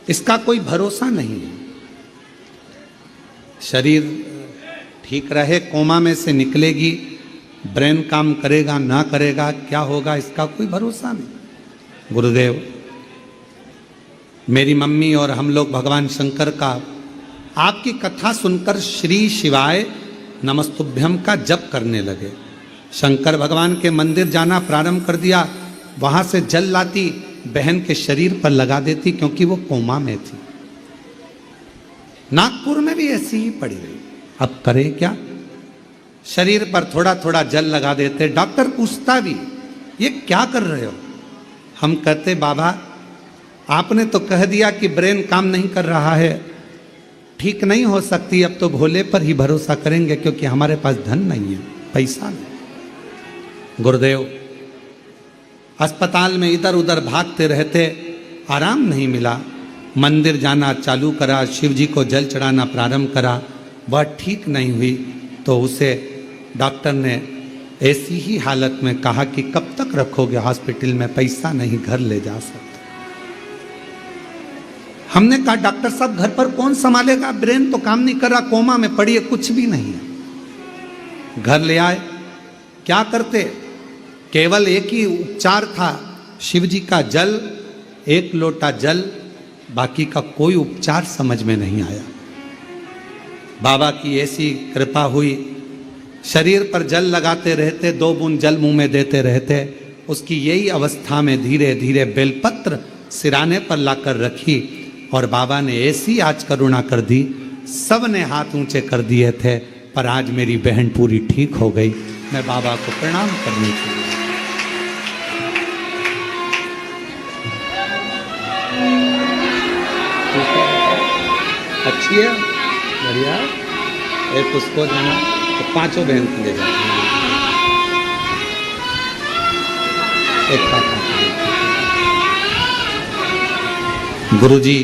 इसका कोई भरोसा नहीं है। शरीर ठीक रहे, कोमा में से निकलेगी, ब्रेन काम करेगा ना करेगा, क्या होगा, इसका कोई भरोसा नहीं। गुरुदेव, मेरी मम्मी और हम लोग भगवान शंकर का आपकी कथा सुनकर श्री शिवाय नमस्तुभ्यम का जप करने लगे। शंकर भगवान के मंदिर जाना प्रारंभ कर दिया। वहां से जल लाती, बहन के शरीर पर लगा देती, क्योंकि वो कोमा में थी। नागपुर में भी ऐसी ही पड़ी रही। अब करे क्या? शरीर पर थोड़ा थोड़ा जल लगा देते। डॉक्टर पूछता भी ये क्या कर रहे हो? हम कहते बाबा आपने तो कह दिया कि ब्रेन काम नहीं कर रहा है, ठीक नहीं हो सकती, अब तो भोले पर ही भरोसा करेंगे, क्योंकि हमारे पास धन नहीं है, पैसा नहीं। गुरुदेव, अस्पताल में इधर उधर भागते रहते, आराम नहीं मिला। मंदिर जाना चालू करा, शिव जी को जल चढ़ाना प्रारंभ करा, वह ठीक नहीं हुई। तो उसे डॉक्टर ने ऐसी ही हालत में कहा कि कब तक रखोगे हॉस्पिटल में, पैसा नहीं, घर ले जा सकते। हमने कहा डॉक्टर साहब घर पर कौन संभालेगा, ब्रेन तो काम नहीं कर रहा, कोमा में पड़ी है, कुछ भी नहीं है। घर ले आए, क्या करते? केवल एक ही उपचार था, शिव जी का जल, 1 लोटा जल, बाकी का कोई उपचार समझ में नहीं आया। बाबा की ऐसी कृपा हुई, शरीर पर जल लगाते रहते, 2 बूंद जल मुंह में देते रहते। उसकी यही अवस्था में धीरे धीरे बेलपत्र सिराने पर लाकर रखी, और बाबा ने ऐसी आज करुणा कर दी, सब ने हाथ ऊंचे कर दिए थे, पर आज मेरी बहन पूरी ठीक हो गई। मैं बाबा को प्रणाम करने के लिए अच्छी है, बढ़िया। एक उसको जाना तो 5 बहन को ले जाते हैं, एक पापा। गुरुजी,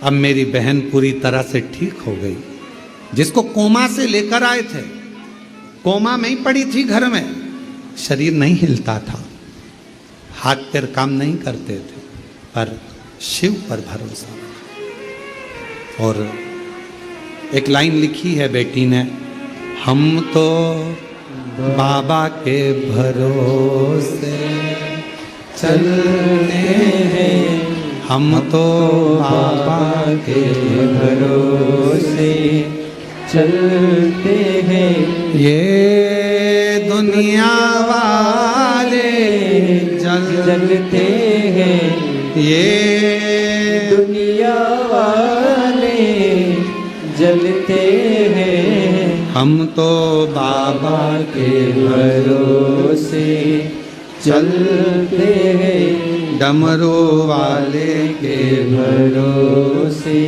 अब मेरी बहन पूरी तरह से ठीक हो गई। जिसको कोमा से लेकर आए थे, कोमा में ही पड़ी थी घर में, शरीर नहीं हिलता था, हाथ पैर काम नहीं करते थे, पर शिव पर भरोसा। और एक लाइन लिखी है बेटी ने, हम तो बाबा के भरोसे चलते हैं, हम तो बाबा के भरोसे चलते हैं। ये दुनिया वाले जलते हैं, ये दुनिया वाले जलते हैं। हम तो बाबा के भरोसे चलते हैं, डमरू वाले के भरोसे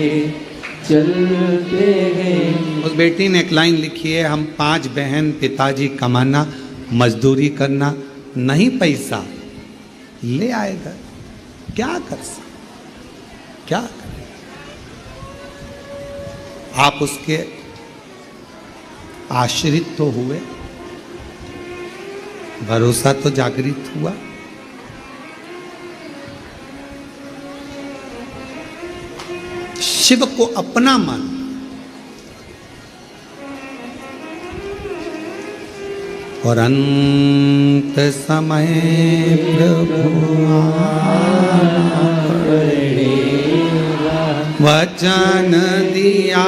चलते हैं। उस बेटी ने एक लाइन लिखी है, हम 5 बहन, पिताजी कमाना, मजदूरी करना, नहीं पैसा ले आएगा, क्या कर सकते, क्या करें। आप उसके आश्रित तो हुए, भरोसा तो जागृत हुआ। शिव को अपना मान, और अंत समय प्रभु आना पड़ेगा, वचन दिया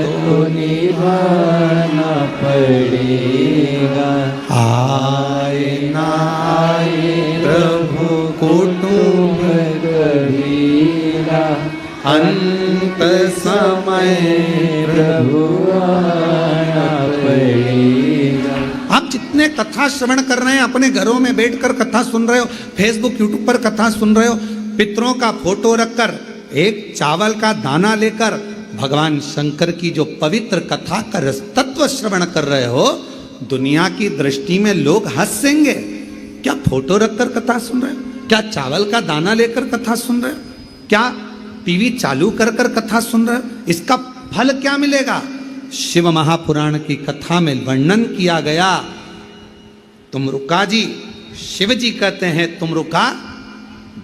तो निभाना पड़ेगा। आए ना आए प्रभु कुटुंब कबीरा, अंत समय प्रभु आना पड़ेगा। आप जितने कथा श्रवण कर रहे हैं, अपने घरों में बैठकर कथा सुन रहे हो, फेसबुक यूट्यूब पर कथा सुन रहे हो, पितरों का फोटो रखकर, एक चावल का दाना लेकर भगवान शंकर की जो पवित्र कथा का रस तत्व श्रवण कर रहे हो, दुनिया की दृष्टि में लोग हंसेंगे। क्या फोटो रखकर कथा सुन रहे हो? क्या चावल का दाना लेकर कथा सुन रहे हो? क्या टीवी चालू कर कर कथा सुन रहे हो? इसका फल क्या मिलेगा? शिव महापुराण की कथा में वर्णन किया गया, तुम रुका जी, शिव जी कहते हैं तुम रुका,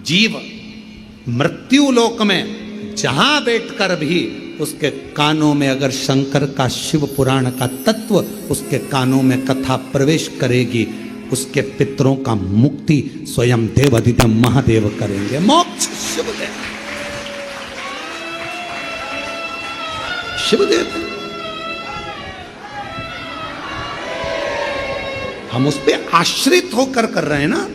जीव मृत्यु लोक में जहां बैठकर भी उसके कानों में अगर शंकर का शिव पुराण का तत्व उसके कानों में कथा प्रवेश करेगी, उसके पितरों का मुक्ति स्वयं देवाधिदेव महादेव करेंगे। मोक्ष शिवदेव, शिवदेव हम उस पर आश्रित होकर कर रहे हैं ना,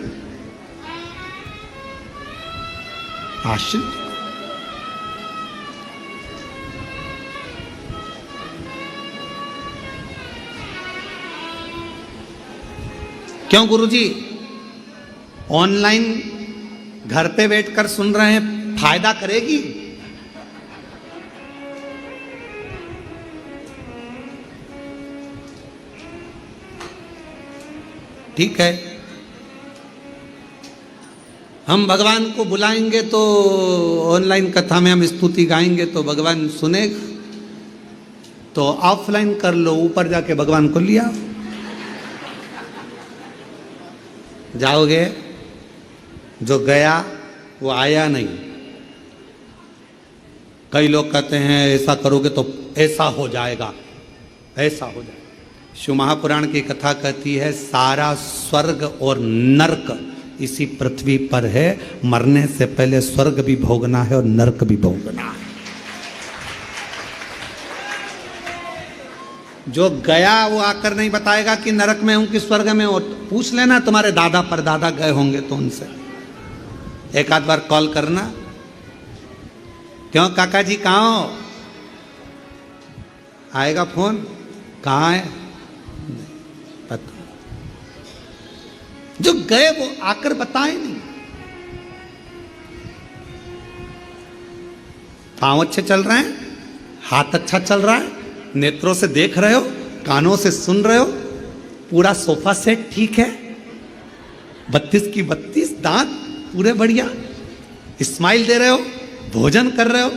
आश्रित। क्यों गुरुजी? ऑनलाइन घर पे बैठकर सुन रहे हैं, फायदा करेगी? ठीक है, हम भगवान को बुलाएंगे तो ऑनलाइन कथा में हम स्तुति गाएंगे तो भगवान सुनेगा, तो ऑफलाइन कर लो, ऊपर जाके भगवान को लिया जाओगे, जो गया वो आया नहीं। कई लोग कहते हैं ऐसा करोगे तो ऐसा हो जाएगा, ऐसा हो जाएगा। शिव महापुराण की कथा कहती है सारा स्वर्ग और नरक इसी पृथ्वी पर है, मरने से पहले स्वर्ग भी भोगना है और नरक भी भोगना है। जो गया वो आकर नहीं बताएगा कि नरक में हूं कि स्वर्ग में हो। पूछ लेना तुम्हारे दादा परदादा गए होंगे तो उनसे एक आध बार कॉल करना, क्यों काका जी कहाँ हो, आएगा फोन, कहाँ है पता। जो गए वो आकर बताए नहीं। पांव अच्छे चल रहे हैं, हाथ अच्छा चल रहा है, नेत्रों से देख रहे हो, कानों से सुन रहे हो, पूरा सोफा सेट ठीक है, 32 की 32, दांत पूरे बढ़िया, स्माइल दे रहे हो, भोजन कर रहे हो,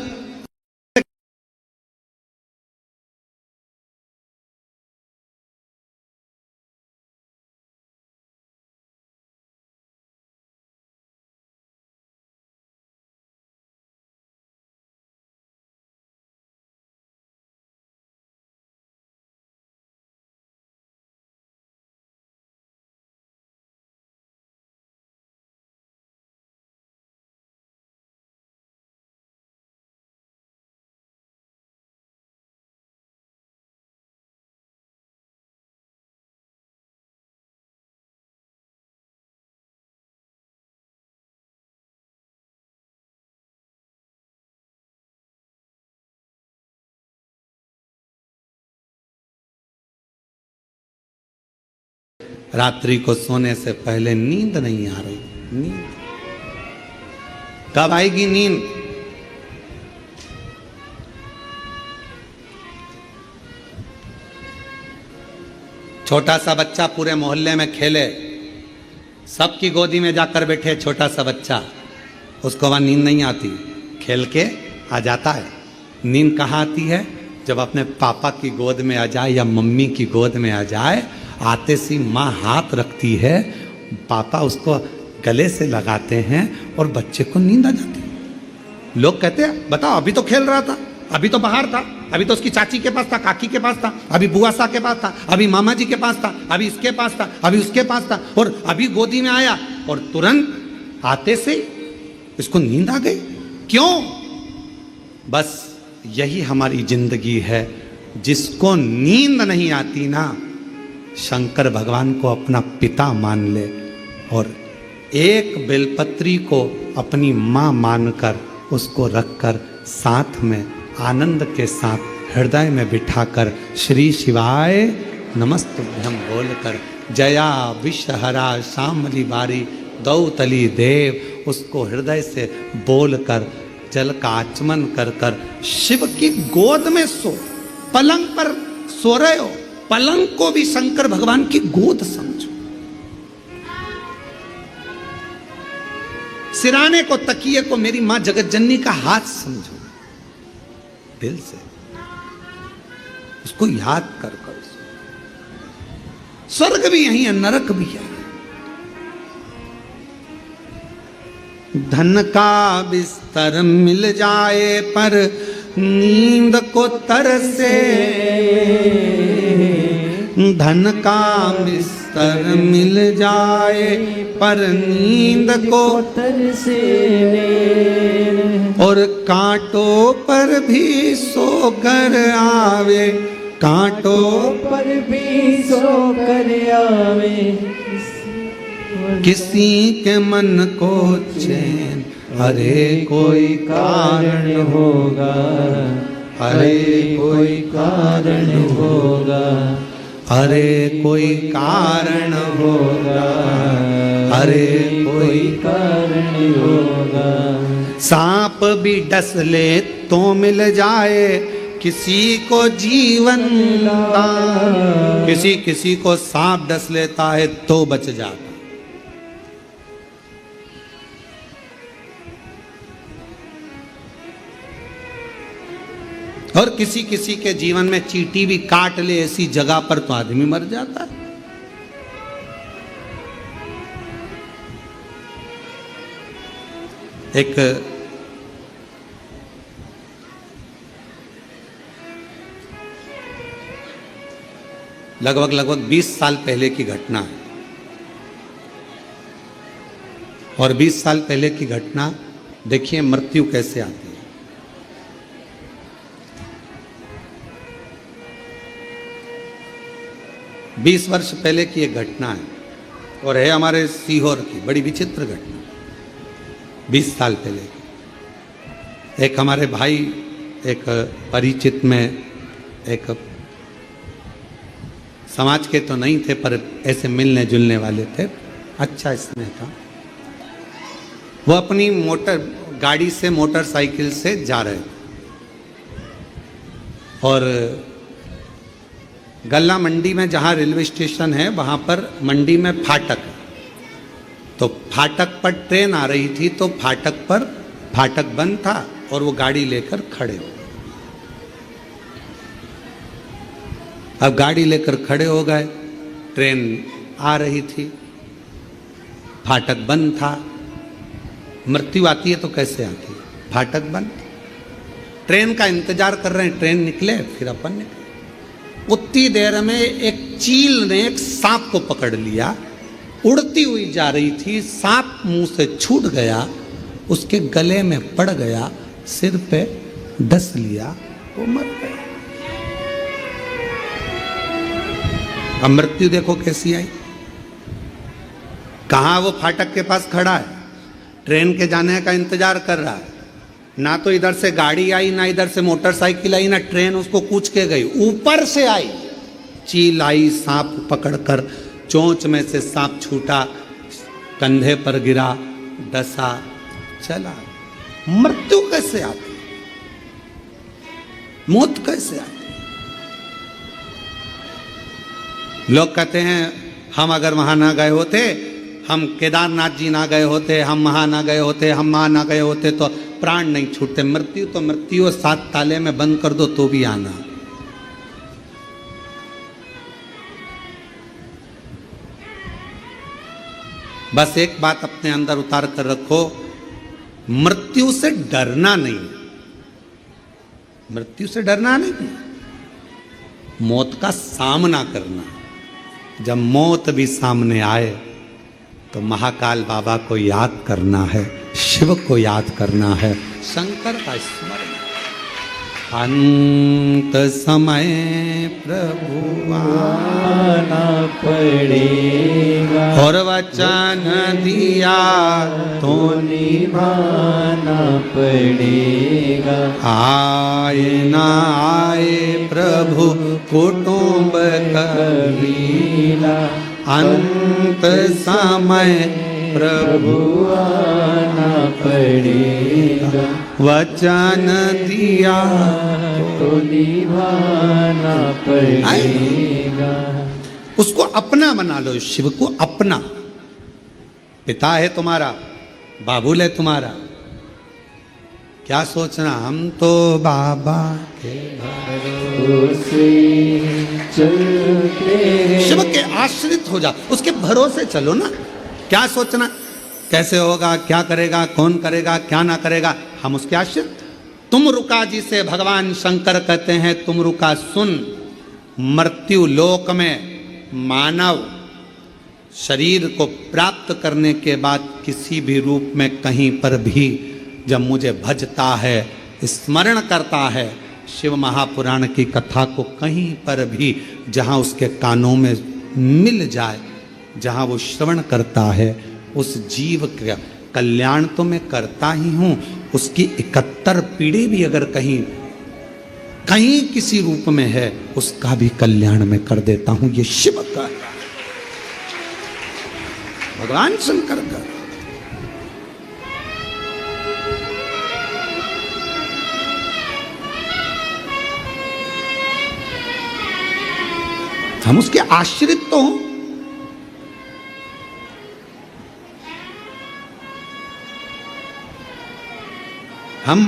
रात्रि को सोने से पहले नींद नहीं आ रही। नींद कब आएगी? नींद छोटा सा बच्चा पूरे मोहल्ले में खेले, सबकी गोदी में जाकर बैठे छोटा सा बच्चा, उसको वहां नींद नहीं आती, खेल के आ जाता है। नींद कहाँ आती है? जब अपने पापा की गोद में आ जाए या मम्मी की गोद में आ जाए, आते सी माँ हाथ रखती है, पापा उसको गले से लगाते हैं और बच्चे को नींद आ जाती है। लोग कहते हैं बताओ अभी तो खेल रहा था, अभी तो बाहर था, अभी तो उसकी चाची के पास था, काकी के पास था, अभी बुआ सा के पास था, अभी मामा जी के पास था, अभी इसके पास था, अभी उसके पास था, और अभी गोदी में आया और तुरंत आते से इसको नींद आ गई। क्यों? बस यही हमारी जिंदगी है। जिसको नींद नहीं आती ना, शंकर भगवान को अपना पिता मान ले और एक बेलपत्री को अपनी माँ मानकर उसको रखकर साथ में आनंद के साथ हृदय में बिठाकर श्री शिवाय नमस्तुभ्यम बोलकर जया विषहरा शामली बारी दौतली देव, उसको हृदय से बोलकर जल का आचमन कर कर शिव की गोद में सो। पलंग पर सो रहे हो, पलंग को भी शंकर भगवान की गोद समझो। सिराने को, तकिए को मेरी मां जगत जननी का हाथ समझो। दिल से उसको याद कर कर। स्वर्ग भी यही है, नरक भी है। धन का बिस्तर मिल जाए पर नींद को तरसे, धन का बिस्तर मिल जाए पर नींद को तरसे, और कांटों पर भी सोकर आवे, कांटों पर भी सो कर आवे, किसी के मन को चैन, अरे कोई कारण होगा, अरे कोई कारण होगा, अरे कोई कारण होगा, अरे कोई कारण होगा। सांप भी डस ले तो मिल जाए किसी को जीवन दान, किसी किसी को सांप डस लेता है तो बच जाता। और किसी किसी के जीवन में चींटी भी काट ले ऐसी जगह पर तो आदमी मर जाता है। एक लगभग 20 साल पहले की घटना है। और 20 साल पहले की घटना देखिए मृत्यु कैसे आती है। 20 वर्ष पहले की एक घटना है और है हमारे सीहोर की, बड़ी विचित्र घटना। 20 साल पहले की एक हमारे भाई, एक परिचित में, एक समाज के तो नहीं थे पर ऐसे मिलने जुलने वाले थे, अच्छा स्नेह था। वो अपनी गाड़ी से, मोटरसाइकिल से जा रहे थे और गल्ला मंडी में, जहाँ रेलवे स्टेशन है वहाँ पर मंडी में फाटक है, तो फाटक पर ट्रेन आ रही थी, तो फाटक बंद था और वो गाड़ी लेकर खड़े हो। अब गाड़ी लेकर खड़े हो गए, ट्रेन आ रही थी, फाटक बंद था। मृत्यु आती है तो कैसे आती है? फाटक बंद, ट्रेन का इंतजार कर रहे हैं, ट्रेन निकले फिर अपन निकले। उतनी देर में एक चील ने एक सांप को पकड़ लिया, उड़ती हुई जा रही थी, सांप मुंह से छूट गया, उसके गले में पड़ गया, सिर पे डस लिया, वो मर गया। अब मृत्यु देखो कैसी आई। कहाँ वो फाटक के पास खड़ा है, ट्रेन के जाने का इंतजार कर रहा है, ना तो इधर से गाड़ी आई, ना इधर से मोटरसाइकिल आई, ना ट्रेन उसको कूच के गई, ऊपर से आई चील, आई सांप पकड़कर चोंच में से सांप छूटा, कंधे पर गिरा, डसा, चला। मृत्यु कैसे आती, मौत कैसे आती? लोग कहते हैं हम अगर वहां ना गए होते, हम केदारनाथ जी ना गए होते, हम वहां ना गए होते, हम वहां ना गए होते तो प्राण नहीं छूटते। मृत्यु तो मृत्यु, 7 ताले में बंद कर दो तो भी आना। बस एक बात अपने अंदर उतार कर रखो, मृत्यु से डरना नहीं, मृत्यु से डरना नहीं, मौत का सामना करना। जब मौत भी सामने आए तो महाकाल बाबा को याद करना है, शिव को याद करना है, शंकर का स्मरण। अंत समय प्रभु आना पड़ेगा और वचन दिया तो निभाना पड़ेगा। आए ना आए प्रभु कुटुंब कबीला, अंत समय प्रभु आना पड़ेगा। वचन दिया तो निभाना पड़ेगा। उसको अपना बना लो, शिव को अपना। पिता है तुम्हारा, बाबुल है तुम्हारा, क्या सोचना हम तो बाबा के भरोसे चलते हैं। शिव के आश्रित हो जा, उसके भरोसे चलो ना। क्या सोचना कैसे होगा, क्या करेगा, कौन करेगा, क्या ना करेगा, हम उसके आश्रित। तुम रुका जिसे भगवान शंकर कहते हैं, तुम रुका सुन। मृत्यु लोक में मानव शरीर को प्राप्त करने के बाद किसी भी रूप में कहीं पर भी जब मुझे भजता है, स्मरण करता है, शिव महापुराण की कथा को कहीं पर भी जहाँ उसके कानों में मिल जाए, जहाँ वो श्रवण करता है, उस जीव का कल्याण तो मैं करता ही हूँ, उसकी 71 पीढ़ी भी अगर कहीं कहीं किसी रूप में है, उसका भी कल्याण मैं कर देता हूँ। ये शिव का है, भगवान शंकर का। हम उसके आश्रित तो हों। हम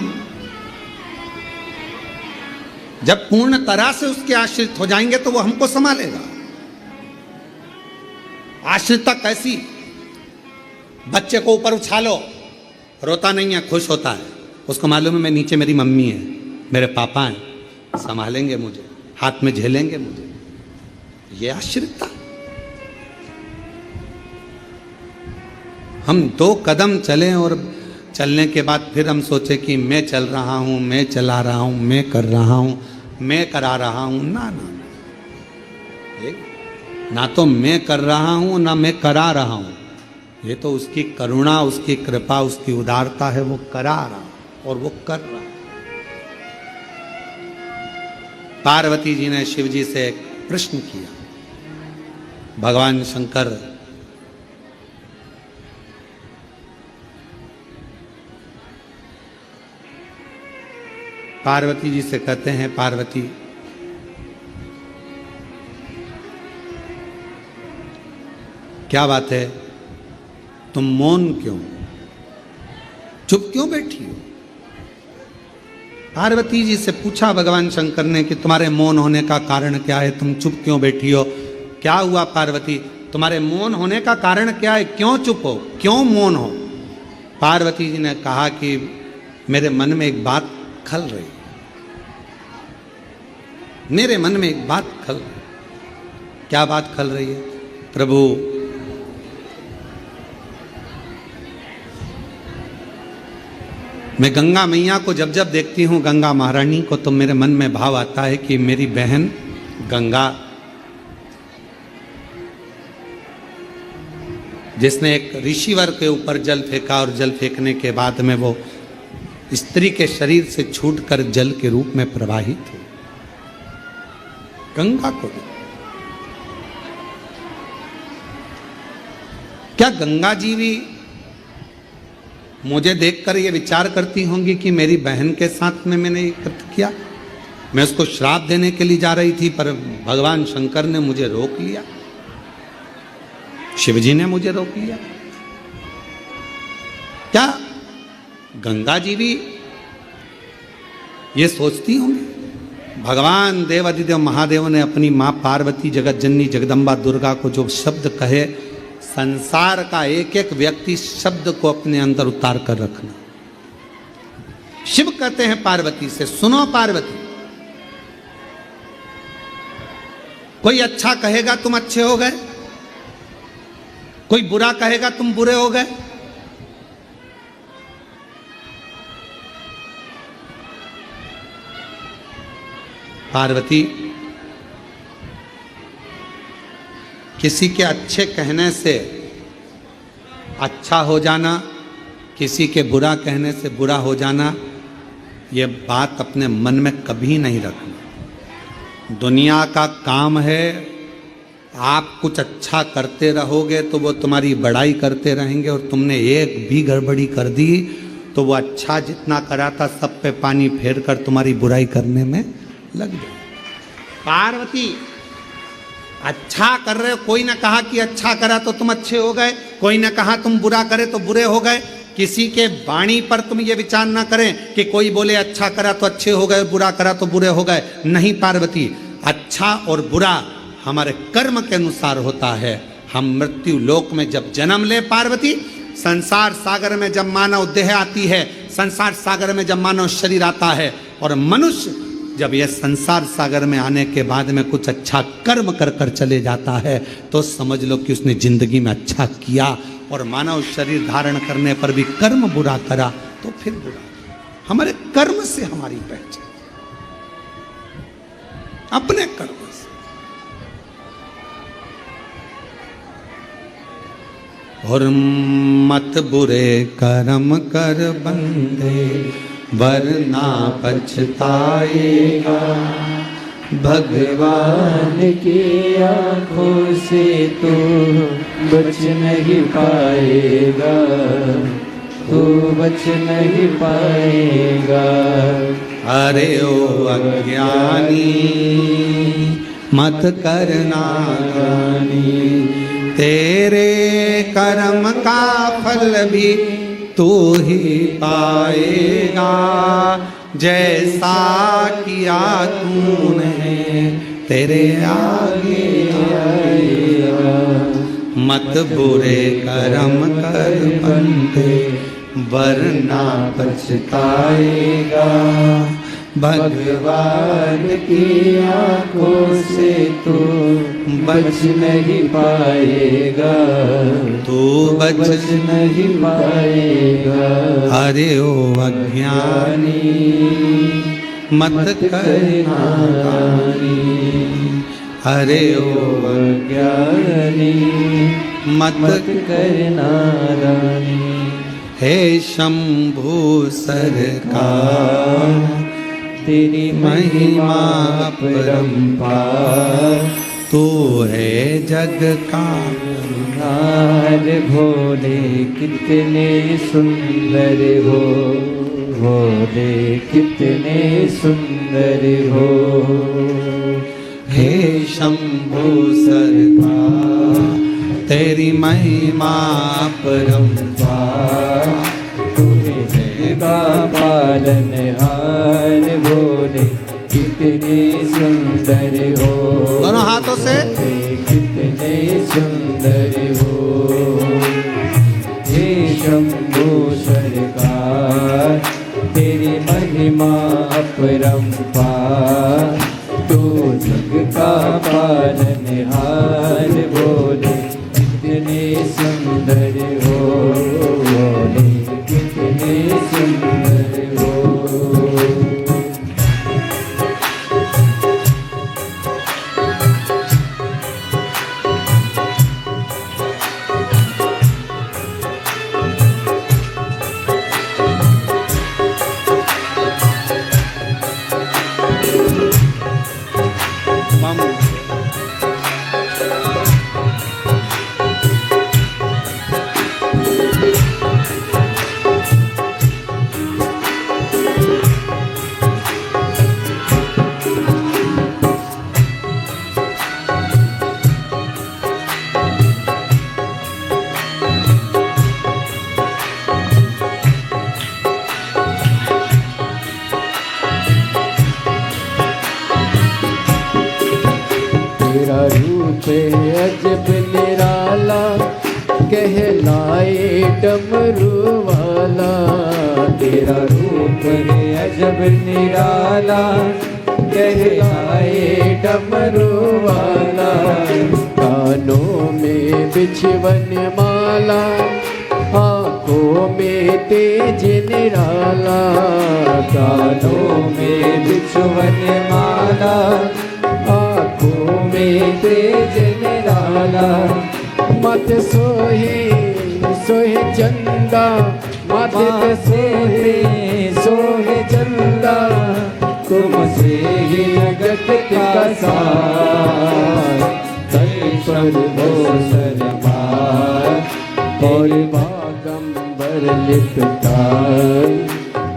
जब पूर्ण तरह से उसके आश्रित हो जाएंगे तो वो हमको संभालेगा। आश्रितता कैसी? बच्चे को ऊपर उछालो, रोता नहीं है, खुश होता है, उसको मालूम है मैं नीचे मेरी मम्मी है, मेरे पापा हैं, संभालेंगे मुझे, हाथ में झेलेंगे मुझे। ये आश्रितता। हम 2 कदम चलें और चलने के बाद फिर हम सोचे कि मैं चल रहा हूँ, मैं चला रहा हूँ, मैं कर रहा हूँ, मैं करा रहा हूँ। ना ना, ना तो मैं कर रहा हूँ ना मैं करा रहा हूँ। ये तो उसकी करुणा, उसकी कृपा, उसकी उदारता है, वो करा रहा और वो कर रहा। पार्वती जी ने शिव जी से एक प्रश्न किया। भगवान शंकर पार्वती जी से कहते हैं, पार्वती क्या बात है, तुम मौन क्यों, चुप क्यों बैठी हो? पार्वती जी से पूछा भगवान शंकर ने कि तुम्हारे मौन होने का कारण क्या है, तुम चुप क्यों बैठी हो? क्या हुआ पार्वती, तुम्हारे मौन होने का कारण क्या है, क्यों चुप हो, क्यों मौन हो? पार्वती जी ने कहा कि मेरे मन में एक बात खल रही, मेरे मन में एक बात खल रही। क्या बात खल रही है? प्रभु मैं गंगा मैया को जब जब देखती हूँ, गंगा महारानी को, तो मेरे मन में भाव आता है कि मेरी बहन गंगा, जिसने एक ऋषिवर के ऊपर जल फेंका और जल फेंकने के बाद में वो स्त्री के शरीर से छूटकर जल के रूप में प्रवाहित हुई, गंगा को क्या गंगा जी भी मुझे देखकर ये विचार करती होंगी कि मेरी बहन के साथ में मैंने ये कृत्य किया? मैं उसको श्राप देने के लिए जा रही थी, पर भगवान शंकर ने मुझे रोक लिया, शिवजी ने मुझे रोक लिया। क्या गंगा जी भी ये सोचती होंगी? भगवान देवाधिदेव महादेव ने अपनी मां पार्वती, जगत जननी, जगदम्बा दुर्गा को जो शब्द कहे, संसार का एक एक व्यक्ति शब्द को अपने अंदर उतार कर रखना। शिव कहते हैं पार्वती से, सुनो पार्वती, कोई अच्छा कहेगा तुम अच्छे हो गए, कोई बुरा कहेगा तुम बुरे हो गए। पार्वती, किसी के अच्छे कहने से अच्छा हो जाना, किसी के बुरा कहने से बुरा हो जाना, ये बात अपने मन में कभी नहीं रखना। दुनिया का काम है, आप कुछ अच्छा करते रहोगे तो वो तुम्हारी बड़ाई करते रहेंगे, और तुमने एक भी गड़बड़ी कर दी तो वो अच्छा जितना करा था सब पे पानी फेर कर तुम्हारी बुराई करने में लग जाए। पार्वती, अच्छा कर रहे हो, कोई ने कहा कि अच्छा करा तो तुम अच्छे हो गए, कोई ने कहा तुम बुरा करे तो बुरे हो गए। किसी के वाणी पर तुम ये विचार ना करें कि कोई बोले अच्छा करा तो अच्छे हो गए, बुरा करा तो बुरे हो गए। नहीं पार्वती, अच्छा और बुरा हमारे कर्म के अनुसार होता है। हम मृत्यु लोक में जब जन्म ले पार्वती, संसार सागर में जब मानव देह आती है, संसार सागर में जब मानव शरीर आता है, और मनुष्य जब यह संसार सागर में आने के बाद में कुछ अच्छा कर्म कर कर चले जाता है, तो समझ लो कि उसने जिंदगी में अच्छा किया। और मानव शरीर धारण करने पर भी कर्म बुरा करा तो फिर बुरा। हमारे कर्म से हमारी पहचान, अपने कर्म से। और मत बुरे कर्म कर बंदे, वरना पछताएगा। भगवान की आँखों से तो बच नहीं पाएगा, तो बच नहीं पाएगा। अरे ओ अज्ञानी, मत करना गानी, तेरे कर्म का फल भी तू ही पाएगा। जैसा किया तूने तेरे आगे आएगा। मत बुरे कर्म कर बंदे, वरना पछताएगा। भगवान की आँखों से तू बच नहीं पाएगा, तू बच नहीं पाएगा। अरे ओ अज्ञानी, मत करना गानी। अरे ओ अज्ञानी, मत करना रानी। हे शंभु सरकार, तेरी महिमा परंपार। तू है जग का नार भोले कितने सुंदर हो, भोले कितने सुंदर हो। हे शंभु सरकार, तेरी महिमा परंपार। का पालनहार भोले कितने सुंदर हो। दोनों हाथों से कितने सुंदर हो। हे शंभु सरकार, तेरी महिमा अपरंपार। तू जग का पालनहार भोले कितने सुंदर हो, भोले कितने सुंदर हो। तेरा रूप अजब निराला, कहलाए डमरू वाला। तेरा रूप है अजब निराला, कहलाए डमरू वाला। कानों में बिछवन माला, आँखों में तेज निराला। कानों में बिछवन माला, आँखों में तेज निराला। मत सोहे सोहे चंदा, माथे पे सोहे चंदा। तुमसे ही जगत का सार, तन पर हो सरमार। और बागंबर लिपटाए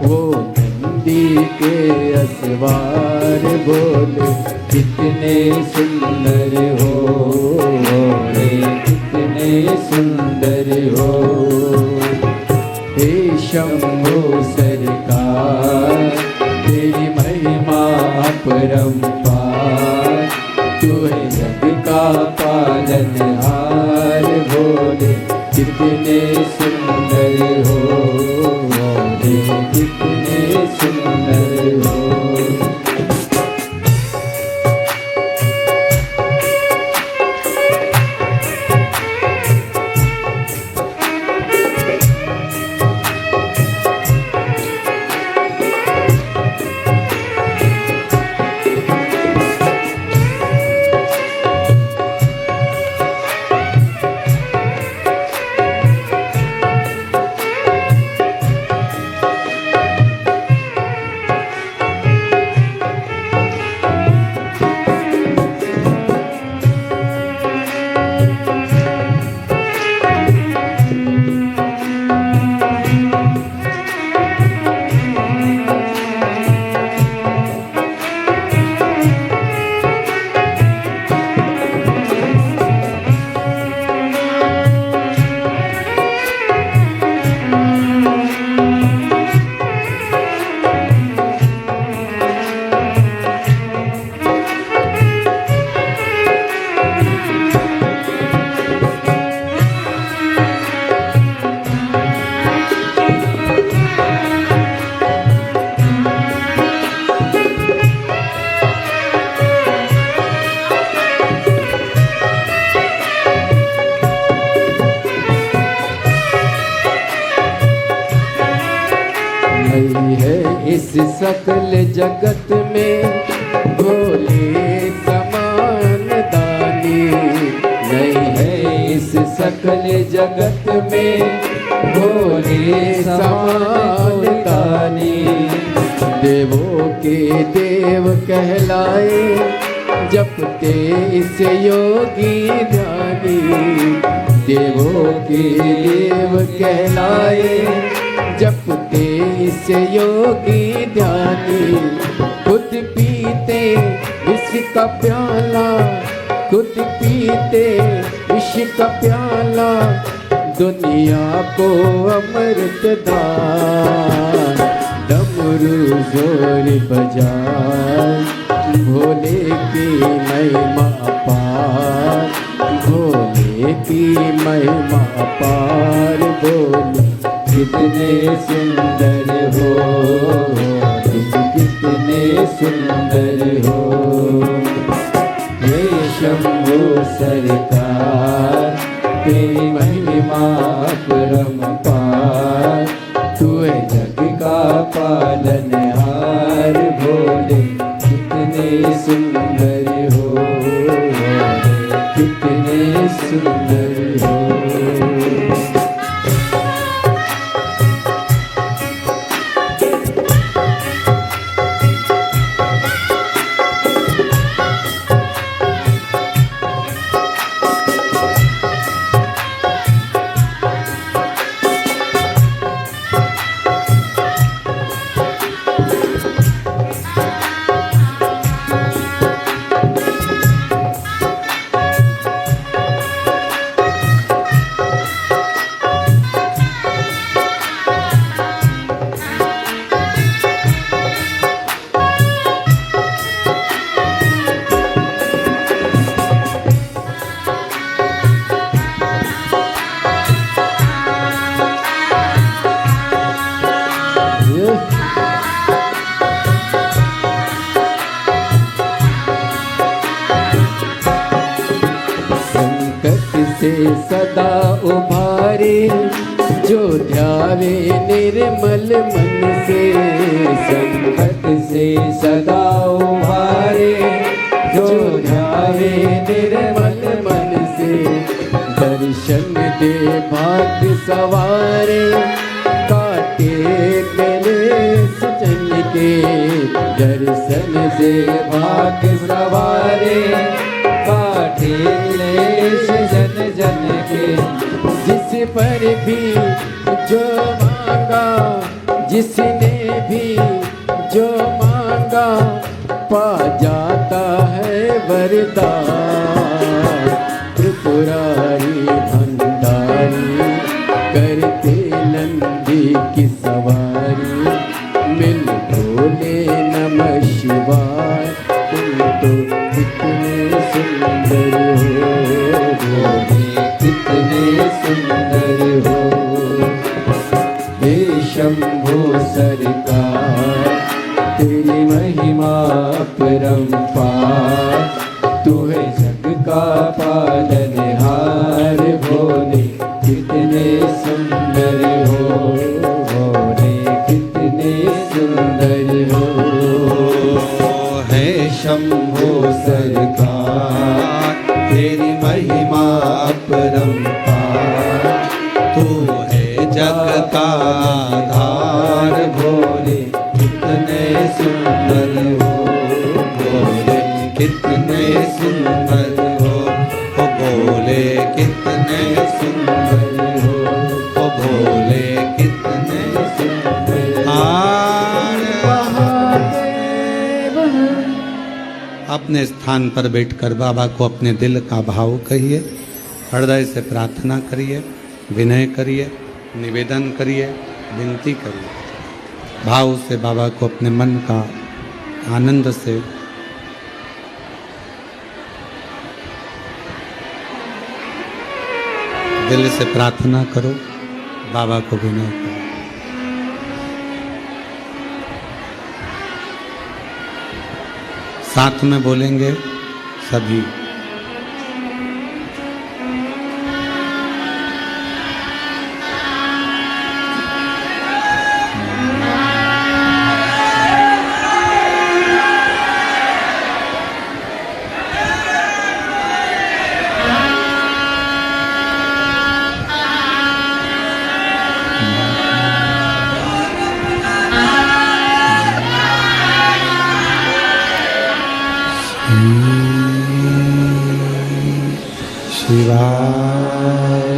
वो नंदी के असवार। बोले कितने सुंदर हो रे, कितने सुंदर हो। हे शंभो सरकार, तेरी महिमा अपरंपार। तू है जग का पालनहार। बोले कितने सुंदर हो रे, कितने सुंदर हो। नहीं है इस सकल जगत में भोले समान दानी। नहीं है इस सकल जगत में भोले समान दानी। देवों के देव कहलाए जपते इस योगी ध्यानी। देवों के देव कहलाए जपते इस योगी ध्यानी। खुद पीते विष का प्याला, खुद पीते विष का प्याला। दुनिया को अमृत दान, डमरू जोर बजाए। भोले की महिमा अपार, भोले की महिमा अपार। बोले कितने सुंदर हो तुम, कितने सुंदर हो। हे शंभो सरकार, तेरी महिमा अपरंपार। तू है जग का पालनहार। भोले कितने सुंदर हो, कितने सुंदर हो। से सदा उभारे, जो ध्यावे निर्मल मन से। संकट से सदा उभारे, जो ध्यावे निर्मल मन से। दर्शन दे भाग्य सवारे, काटे क्लेश जन के। दर्शन दे भाग्य सवारे, काटे क्लेश जन जन के। जिस पर भी जो मांगा, जिसने भी जो मांगा, पा जाता है वरदान। त्रिपुरारी भंडारी, करते नंदी की सवारी। मिल बोले नमः शिवाय, तुम तो कितने सुंदर हो। बोले कितने सुंदर हो। हे शंभो सरकार, तेरी महिमा परंपार। तू है जग का पालनहार। भोले कितने सुंदर हो। भोले कितने सुंदर हो। है शंभो सरकार, तेरी महिमा अपरंपार। तू है जग का आधार। भोले कितने सुंदर हो। भोले कितने सुंदर हो। ओ भोले कितने सुंदर हो। ओ भोले कितने सुंदर। अपने स्थान पर बैठकर बाबा को अपने दिल का भाव कहिए, हृदय से प्रार्थना करिए, विनय करिए, निवेदन करिए, विनती करिए। भाव से बाबा को अपने मन का आनंद से दिल से प्रार्थना करो, बाबा को विनय करो। साथ में बोलेंगे सभी। शिवाय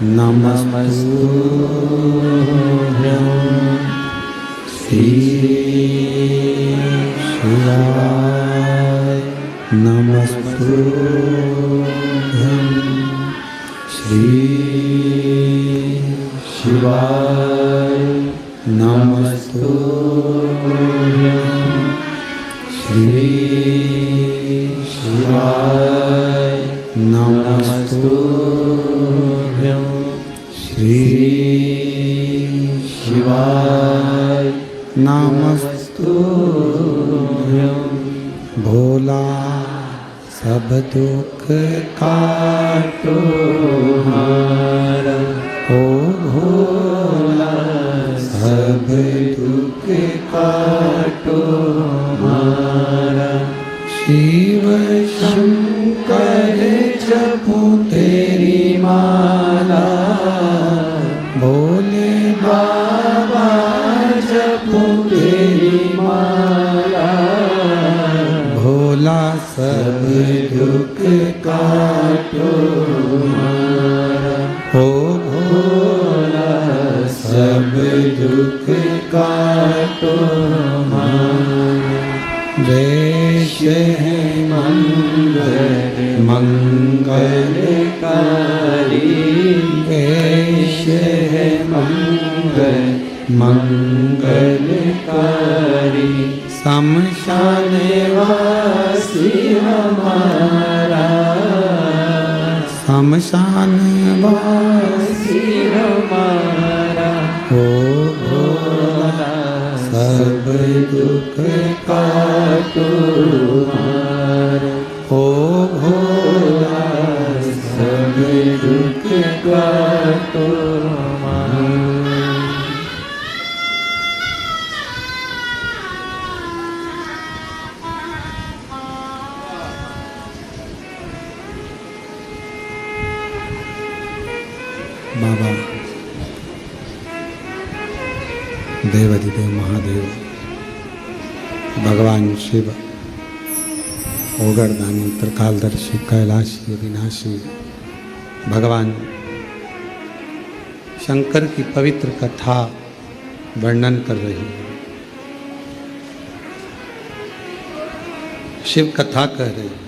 नमस्तुभ्यं। श्री शिवाय नमस्तुभ्यं। श्री शिवाय नमस्तुभ्यं। श्री शिवाय नमस्तुभ्यं। श्री शिवाय नमस्तुभ्यं। भोला सब दुख काटो हारा। ओ भोला सब दुख काटो हारा। शिव शंकर जपो तेरी माला। भोले बाबा जपो तेरी माला। भोला सब दुख काटो हमारा। हो भोला सब दुख काटो हमारा। देश है मंगल मंगलकारी। देश है मंगल मंगलकारी। शमशान वासी हमारा। शमशान वासी हमारा। हो भोला सब दुख काटो हमारा। हो भोला सब बाबा देवाधिदेव महादेव भगवान शिव ओगरदानी त्रिकालदर्शी कैलाशी अविनाशी भगवान शंकर की पवित्र कथा वर्णन कर रही है। शिव कथा कह रही है।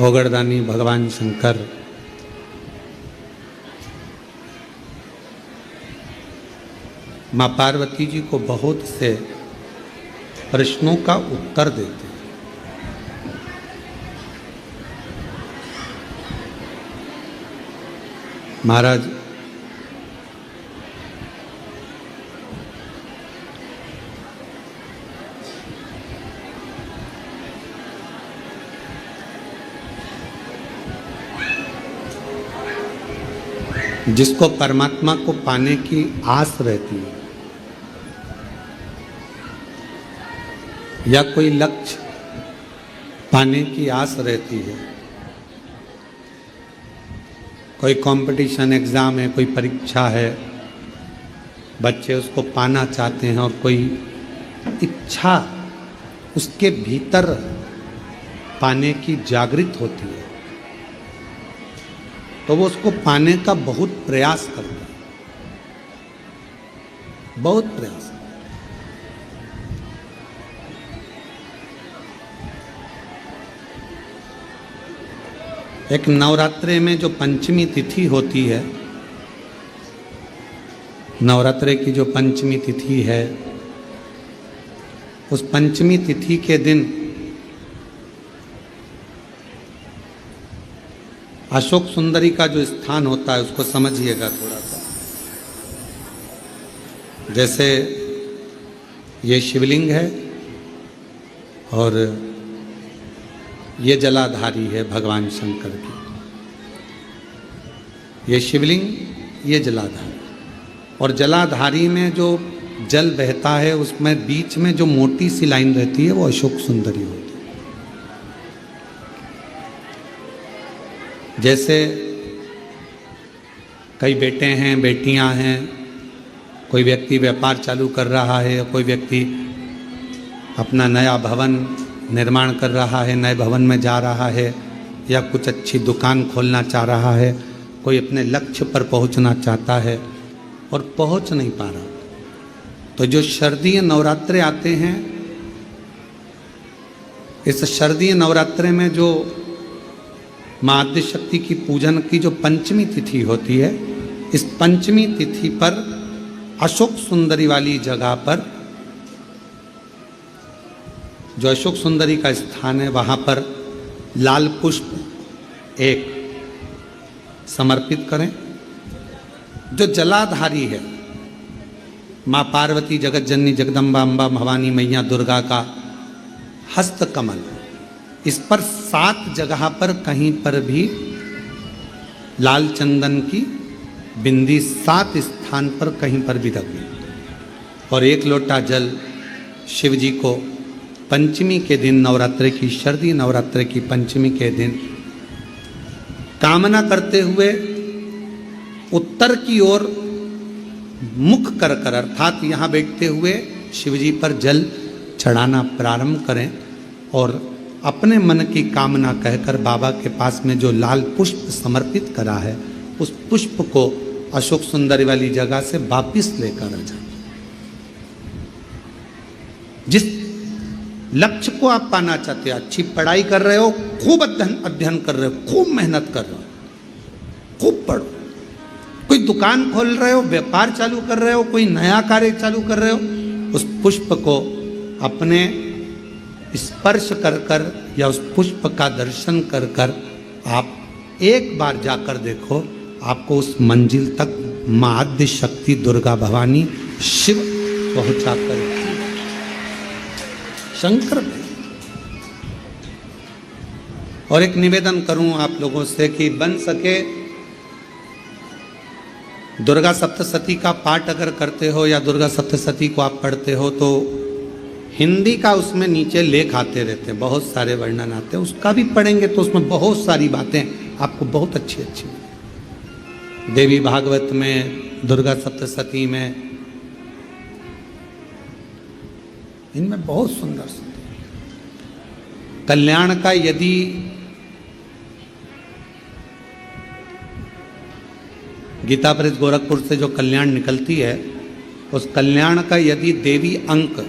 ओगरदानी भगवान शंकर माँ पार्वती जी को बहुत से प्रश्नों का उत्तर देते हैं। महाराज जिसको परमात्मा को पाने की आस रहती है या कोई लक्ष्य पाने की आस रहती है, कोई कंपटीशन एग्ज़ाम है, कोई परीक्षा है, बच्चे उसको पाना चाहते हैं और कोई इच्छा उसके भीतर पाने की जागृत होती है, तो वो उसको पाने का बहुत प्रयास करता है, बहुत प्रयास। एक नवरात्रे में जो पंचमी तिथि होती है, नवरात्रे की जो पंचमी तिथि है, उस पंचमी तिथि के दिन अशोक सुंदरी का जो स्थान होता है उसको समझिएगा थोड़ा सा। जैसे ये शिवलिंग है और ये जलाधारी है भगवान शंकर की। ये शिवलिंग, ये जलाधारी, और जलाधारी में जो जल बहता है उसमें बीच में जो मोटी सी लाइन रहती है वो अशोक सुंदरी होती है। जैसे कई बेटे हैं, बेटियां हैं, कोई व्यक्ति व्यापार चालू कर रहा है, कोई व्यक्ति अपना नया भवन निर्माण कर रहा है, नए भवन में जा रहा है, या कुछ अच्छी दुकान खोलना चाह रहा है, कोई अपने लक्ष्य पर पहुंचना चाहता है और पहुंच नहीं पा रहा, तो जो शारदीय नवरात्रे आते हैं, इस शारदीय नवरात्रे में जो माँ आद्य शक्ति की पूजन की जो पंचमी तिथि होती है, इस पंचमी तिथि पर अशोक सुंदरी वाली जगह पर, जो अशोक सुंदरी का स्थान है, वहाँ पर लाल पुष्प एक समर्पित करें। जो जलाधारी है, माँ पार्वती, जगत जननी, जगदम्बा, अम्बा, भवानी, मैया दुर्गा का हस्त कमल, इस पर 7 जगह पर कहीं पर भी लाल चंदन की बिंदी 7 स्थान पर कहीं पर भी रखी, और 1 लोटा जल शिव जी को पंचमी के दिन, नवरात्रि की, शारदीय नवरात्रि की पंचमी के दिन कामना करते हुए उत्तर की ओर मुख कर कर, अर्थात यहाँ बैठते हुए शिव जी पर जल चढ़ाना प्रारंभ करें और अपने मन की कामना कहकर बाबा के पास में जो लाल पुष्प समर्पित करा है, उस पुष्प को अशोक सुंदरी वाली जगह से वापिस लेकर आ जाए। जिस लक्ष्य को आप पाना चाहते हो, अच्छी पढ़ाई कर रहे हो, खूब अध्ययन कर रहे हो, खूब मेहनत कर रहे हो, खूब पढ़ो, कोई दुकान खोल रहे हो, व्यापार चालू कर रहे हो, कोई नया कार्य चालू कर रहे हो, उस पुष्प को अपने स्पर्श कर कर या उस पुष्प का दर्शन कर कर आप एक बार जाकर देखो, आपको उस मंजिल तक माँ आद्य शक्ति दुर्गा भवानी शिव पहुंचा कर शंकर में। और एक निवेदन करूं आप लोगों से कि बन सके दुर्गा सप्तशती का पाठ अगर करते हो या दुर्गा सप्तशती को आप पढ़ते हो, तो हिंदी का उसमें नीचे लेख आते रहते हैं, बहुत सारे वर्णन आते हैं, उसका भी पढ़ेंगे तो उसमें बहुत सारी बातें आपको बहुत अच्छी अच्छी देवी भागवत में, दुर्गा सप्तशती में, इनमें बहुत सुंदर सुंदर कल्याण का यदि गीता प्रेस गोरखपुर से जो कल्याण निकलती है, उस कल्याण का यदि देवी अंक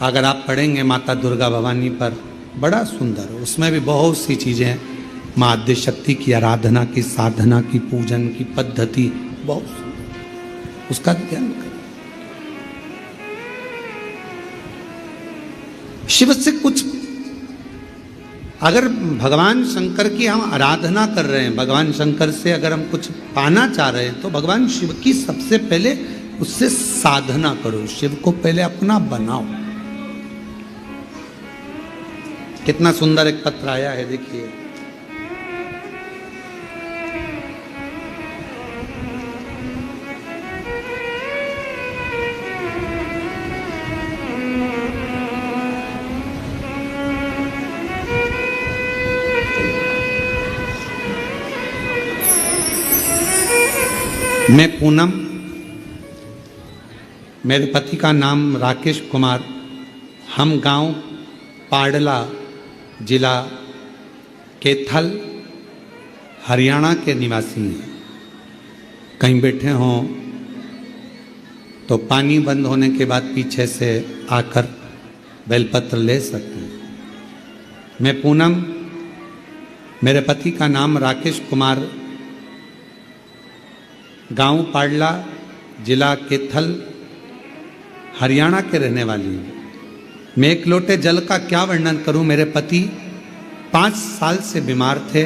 अगर आप पढ़ेंगे माता दुर्गा भवानी पर, बड़ा सुंदर, उसमें भी बहुत सी चीज़ें हैं, माँ आद्य शक्ति की आराधना की, साधना की, पूजन की पद्धति, बहुत सुंदर, उसका ध्यान करें। शिव से कुछ, अगर भगवान शंकर की हम आराधना कर रहे हैं, भगवान शंकर से अगर हम कुछ पाना चाह रहे हैं, तो भगवान शिव की सबसे पहले उससे साधना करो, शिव को पहले अपना बनाओ। कितना सुंदर एक पत्र आया है, देखिए। मैं पूनम, मेरे पति का नाम राकेश कुमार, हम गांव पाडला, जिला कैथल, हरियाणा के निवासी हैं। कहीं बैठे हों तो पानी बंद होने के बाद पीछे से आकर बेलपत्र ले सकते हैं। मैं पूनम, मेरे पति का नाम राकेश कुमार, गांव पाडला, जिला कैथल, हरियाणा के रहने वाली हूँ। मैं एक लोटे जल का क्या वर्णन करूं। मेरे पति 5 साल से बीमार थे,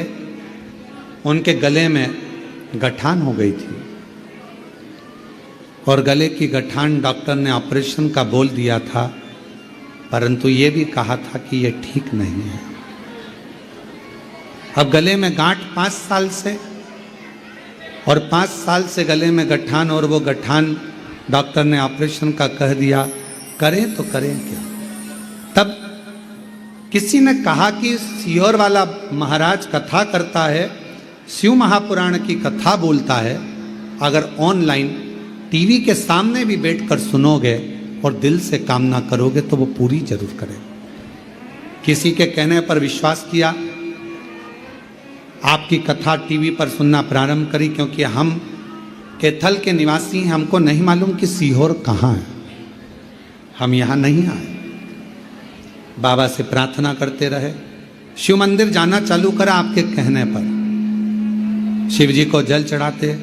उनके गले में गठान हो गई थी और गले की गठान डॉक्टर ने ऑपरेशन का बोल दिया था, परंतु ये भी कहा था कि ये ठीक नहीं है। अब गले में गांठ 5 साल से, और 5 साल से गले में गठान, और वो गठान डॉक्टर ने ऑपरेशन का कह दिया, करें तो करें क्या। तब किसी ने कहा कि सीहोर वाला महाराज कथा करता है, शिव महापुराण की कथा बोलता है, अगर ऑनलाइन टीवी के सामने भी बैठकर सुनोगे और दिल से कामना करोगे तो वो पूरी जरूर करे। किसी के कहने पर विश्वास किया, आपकी कथा टीवी पर सुनना प्रारंभ करी, क्योंकि हम कैथल के निवासी हैं, हमको नहीं मालूम कि सीहोर कहाँ है, हम यहाँ नहीं आए। बाबा से प्रार्थना करते रहे, शिव मंदिर जाना चालू करा आपके कहने पर। शिव जी को जल चढ़ाते,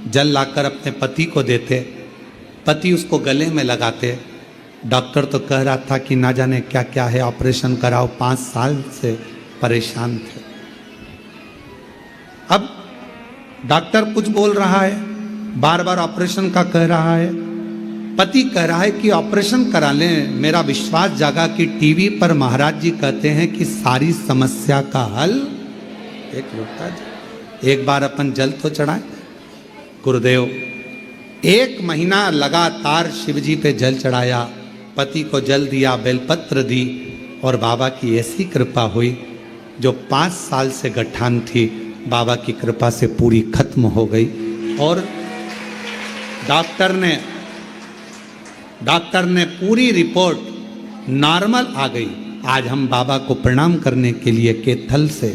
जल लाकर अपने पति को देते, पति उसको गले में लगाते। डॉक्टर तो कह रहा था कि ना जाने क्या क्या है, ऑपरेशन कराओ, 5 साल से परेशान थे। अब डॉक्टर कुछ बोल रहा है, बार बार ऑपरेशन का कह रहा है, पति कह रहा है कि ऑपरेशन करा लें। मेरा विश्वास जागा कि टीवी पर महाराज जी कहते हैं कि सारी समस्या का हल एक लोटा जल। एक बार अपन जल तो चढ़ाए। गुरुदेव 1 महीना लगातार शिव जी पे जल चढ़ाया, पति को जल दिया, बेलपत्र दी, और बाबा की ऐसी कृपा हुई, जो 5 साल से गठान थी, बाबा की कृपा से पूरी खत्म हो गई। और डॉक्टर ने पूरी रिपोर्ट नॉर्मल आ गई। आज हम बाबा को प्रणाम करने के लिए कैथल से,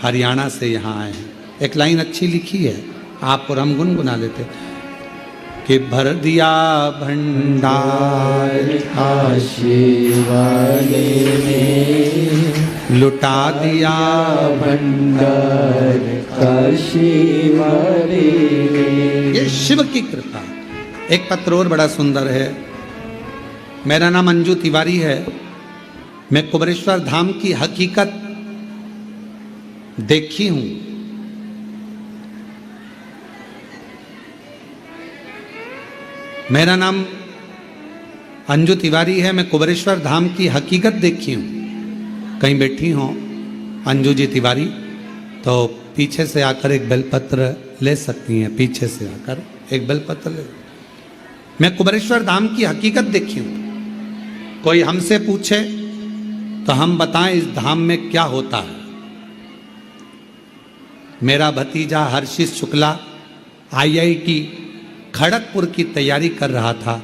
हरियाणा से यहाँ आए हैं। एक लाइन अच्छी लिखी है, आप और हम गुनगुना लेते कि भर दिया भंडार काशी वाले ने, लुटा दिया भंडार काशी वाले ने। ये शिव की कृपा। एक पत्र और बड़ा सुंदर है। मेरा नाम अंजू तिवारी है, मैं कुबरेश्वर धाम की हकीकत देखी हूं। मेरा नाम अंजू तिवारी है, मैं कुबरेश्वर धाम की हकीकत देखी हूं। कहीं बैठी हो अंजू जी तिवारी तो पीछे से आकर एक बेलपत्र ले सकती हैं, पीछे से आकर एक बेलपत्र ले। मैं कुबरेश्वर धाम की हकीकत देखी हूं। कोई हमसे पूछे तो हम बताएं इस धाम में क्या होता है। मेरा भतीजा हर्षित शुक्ला IIT खड़गपुर की तैयारी कर रहा था,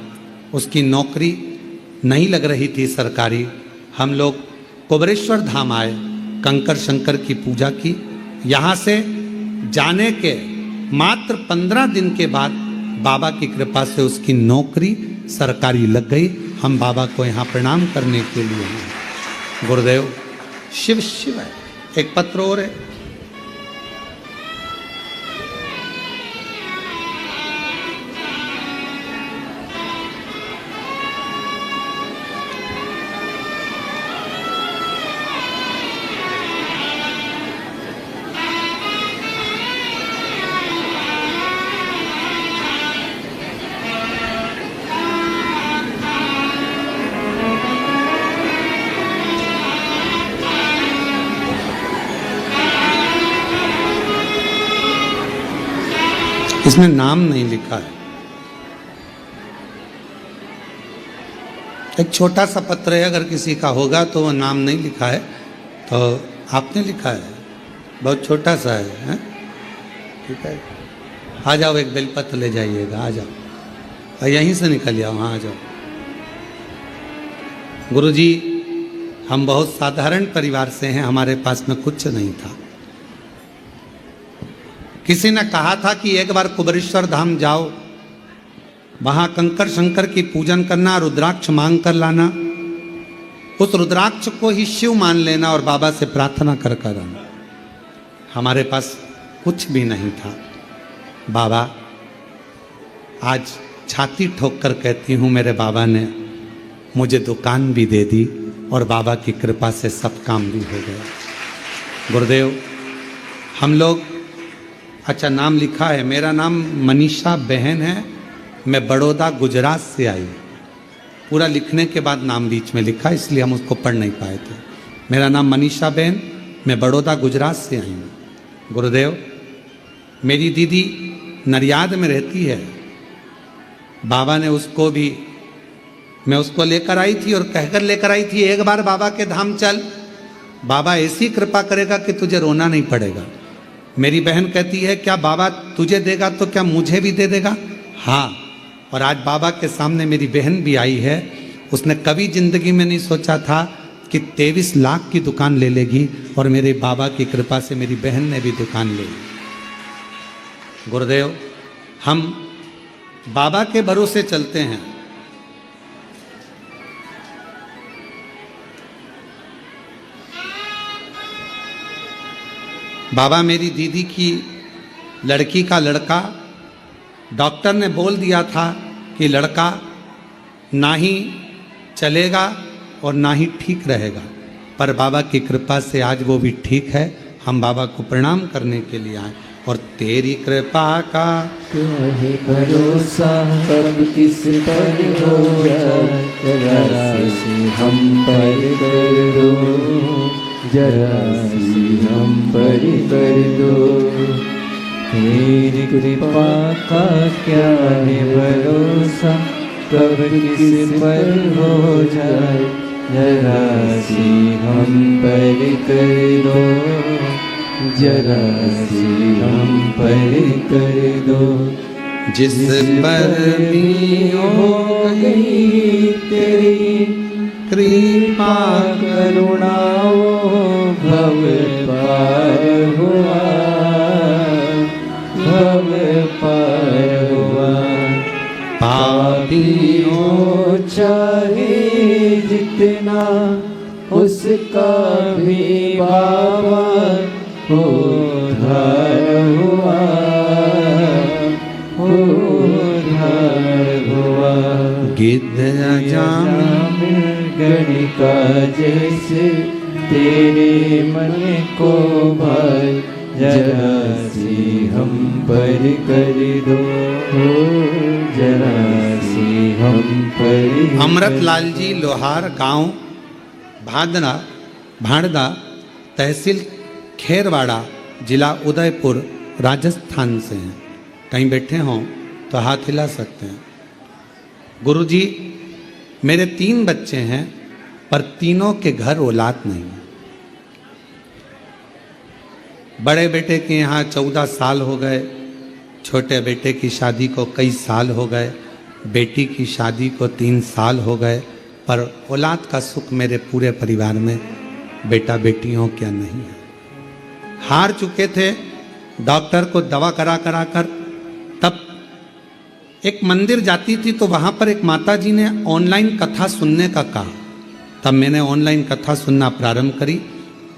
उसकी नौकरी नहीं लग रही थी सरकारी। हम लोग कुबरेश्वर धाम आए, कंकर शंकर की पूजा की। यहाँ से जाने के मात्र 15 दिन के बाद बाबा की कृपा से उसकी नौकरी सरकारी लग गई। हम बाबा को यहाँ प्रणाम करने के लिए हैं। गुरुदेव शिव शिव है। एक पत्र और है। इसमें नाम नहीं लिखा है। एक छोटा सा पत्र है, अगर किसी का होगा तो वो नाम नहीं लिखा है, तो आपने लिखा है, बहुत छोटा सा है। ठीक है, आ जाओ, एक बेलपत्र ले जाइएगा, आ जाओ, यहीं से निकल जाओ, हाँ आ जाओ। गुरुजी, हम बहुत साधारण परिवार से हैं, हमारे पास में कुछ नहीं था। किसी ने कहा था कि एक बार कुबरेश्वर धाम जाओ, वहां कंकर शंकर की पूजन करना, रुद्राक्ष मांग कर लाना, उस रुद्राक्ष को ही शिव मान लेना और बाबा से प्रार्थना कर कर आना। हमारे पास कुछ भी नहीं था। बाबा, आज छाती ठोक कर कहती हूँ, मेरे बाबा ने मुझे दुकान भी दे दी और बाबा की कृपा से सब काम भी हो गया। गुरुदेव, हम लोग, अच्छा नाम लिखा है, मेरा नाम मनीषा बहन है, मैं बड़ौदा गुजरात से आई। पूरा लिखने के बाद नाम बीच में लिखा, इसलिए हम उसको पढ़ नहीं पाए थे। मेरा नाम मनीषा बहन, मैं बड़ौदा गुजरात से आई हूँ। गुरुदेव, मेरी दीदी नरियाद में रहती है। बाबा ने उसको भी, मैं उसको लेकर आई थी और कहकर लेकर आई थी, एक बार बाबा के धाम चल, बाबा ऐसी कृपा करेगा कि तुझे रोना नहीं पड़ेगा। मेरी बहन कहती है, क्या बाबा तुझे देगा तो क्या मुझे भी दे देगा? हाँ। और आज बाबा के सामने मेरी बहन भी आई है। उसने कभी जिंदगी में नहीं सोचा था कि 23 लाख की दुकान ले लेगी, और मेरे बाबा की कृपा से मेरी बहन ने भी दुकान ले ली। गुरुदेव, हम बाबा के भरोसे चलते हैं। बाबा मेरी दीदी की लड़की का लड़का, डॉक्टर ने बोल दिया था कि लड़का ना ही चलेगा और ना ही ठीक रहेगा, पर बाबा की कृपा से आज वो भी ठीक है। हम बाबा को प्रणाम करने के लिए आए, और तेरी कृपा का है भरोसा, कब किस पर हो जरा सी हम पर कर दो, जरा सी हम पर कर दो। तेरी कृपा का क्या है भरोसा, कब किस पर हो जाए, जरा सी हम पर कर दो, जरा सी हम पर कर दो। जिस पर भी हो गई तेरी कृपा करुणा, भव पार हुआ, भव पार हुआ। पापियों चाहे जितना, उसका भी बाबा उद्धार हुआ, उद्धार हुआ। गिद्ध अजाम गणिका जैसे तेरे मन को भाई, जरा सी हम पर कर दो, जरा सी हम पर। अमृतलाल जी लोहार गांव भांडदा तहसील खेरवाड़ा जिला उदयपुर राजस्थान से हैं। कहीं बैठे हों तो हाथ हिला सकते हैं। गुरुजी, मेरे 3 बच्चे हैं पर तीनों के घर औलाद नहीं है। बड़े बेटे के यहाँ 14 साल हो गए, छोटे बेटे की शादी को कई साल हो गए, बेटी की शादी को 3 साल हो गए, पर औलाद का सुख मेरे पूरे परिवार में बेटा बेटियों क्या नहीं है। हार चुके थे डॉक्टर को दवा करा करा कर। तब एक मंदिर जाती थी तो वहाँ पर एक माता जी ने ऑनलाइन कथा सुनने का कहा। तब मैंने ऑनलाइन कथा सुनना प्रारंभ करी।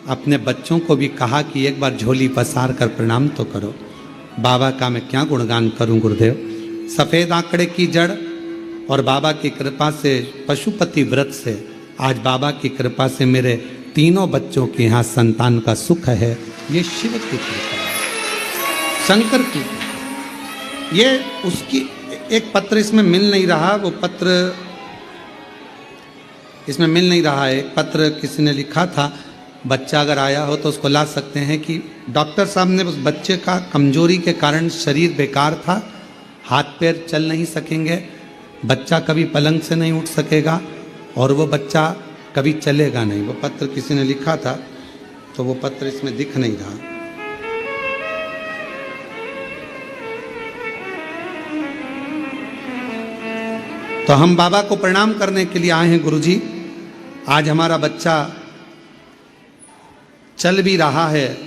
अपने बच्चों को भी कहा कि एक बार झोली पसार कर प्रणाम तो करो। बाबा का मैं क्या गुणगान करूं गुरुदेव। सफ़ेद आंकड़े की जड़ और बाबा की कृपा से, पशुपति व्रत से, आज बाबा की कृपा से मेरे तीनों बच्चों के यहाँ संतान का सुख है। ये शिव की कृपा है, शंकर की। ये उसकी एक पत्र इसमें मिल नहीं रहा, वो पत्र इसमें मिल नहीं रहा है। एक पत्र किसी ने लिखा था, बच्चा अगर आया हो तो उसको ला सकते हैं, कि डॉक्टर साहब ने उस बच्चे का कमजोरी के कारण शरीर बेकार था, हाथ पैर चल नहीं सकेंगे, बच्चा कभी पलंग से नहीं उठ सकेगा और वो बच्चा कभी चलेगा नहीं। वो पत्र किसी ने लिखा था, तो वो पत्र इसमें दिख नहीं रहा। तो हम बाबा को प्रणाम करने के लिए आए हैं गुरुजी। आज हमारा बच्चा चल भी रहा है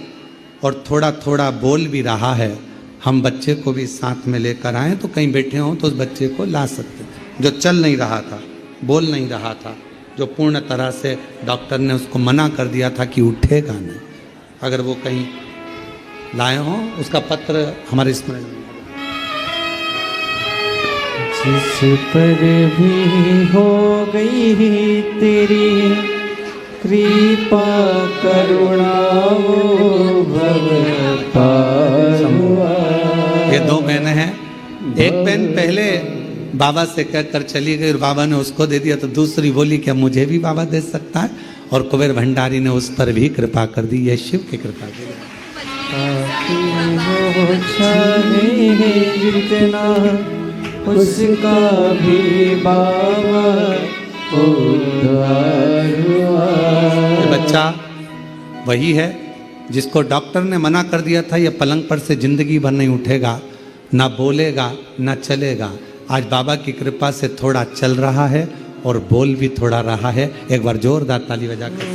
और थोड़ा थोड़ा बोल भी रहा है। हम बच्चे को भी साथ में लेकर आए, तो कहीं बैठे हों तो उस बच्चे को ला सकते हैं। जो चल नहीं रहा था, बोल नहीं रहा था, जो पूर्ण तरह से डॉक्टर ने उसको मना कर दिया था कि उठेगा नहीं, अगर वो कहीं लाए हों, उसका पत्र हमारे स्मरण में। जिस पर भी हो गई तेरी कृपा करुणा वो भव पार हुआ। ये 2 बहनें हैं। एक बहन पहले बाबा से कहकर चली गई और बाबा ने उसको दे दिया, तो दूसरी बोली क्या मुझे भी बाबा दे सकता है, और कुबेर भंडारी ने उस पर भी कृपा कर दी। ये शिव की कृपा की। जितना उसका भी बाबा उद्धार हुआ। ये बच्चा वही है जिसको डॉक्टर ने मना कर दिया था, ये पलंग पर से जिंदगी भर नहीं उठेगा, ना बोलेगा ना चलेगा। आज बाबा की कृपा से थोड़ा चल रहा है और बोल भी थोड़ा रहा है। एक बार जोरदार ताली बजा कर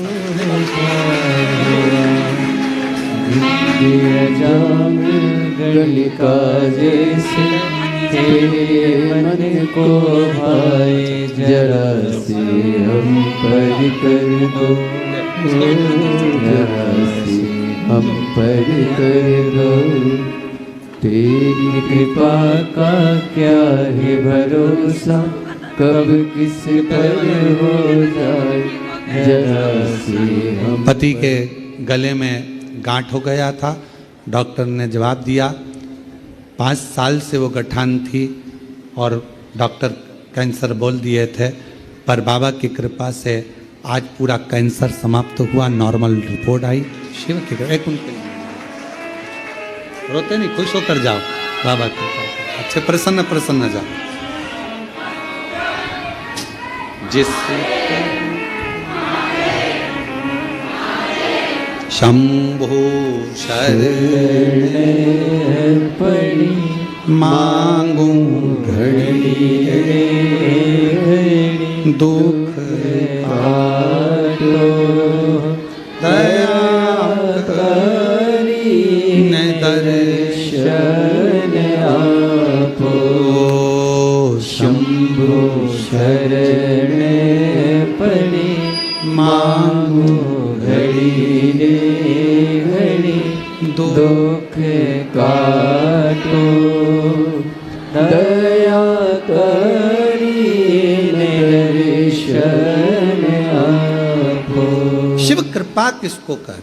गलिका जैसे तेरे मन को भाई जरा से हम पर कर दो, जरा से हम पर कर दो। तेरी कृपा का क्या है भरोसा, कब किस पर हो जाए जरा से हम। पति के गले में गांठ हो गया था। डॉक्टर ने जवाब दिया 5 साल से वो गठान थी और डॉक्टर कैंसर बोल दिए थे, पर बाबा की कृपा से आज पूरा कैंसर समाप्त हुआ, नॉर्मल रिपोर्ट आई। शिव की कृपा। एक उनके रोते नहीं, खुश होकर जाओ, बाबा की कृपा। अच्छे प्रसन्न प्रसन्न जाओ। जिस शंभो शरण पड़ी मांगू घड़ी दुख काटो दया करी न दर्शन आपो। शंभो शरण पड़ी मांगो घड़ी रे घड़ी दुख काटो दया करी दर्शन आपो। शिव कृपा किसको कहते हैं?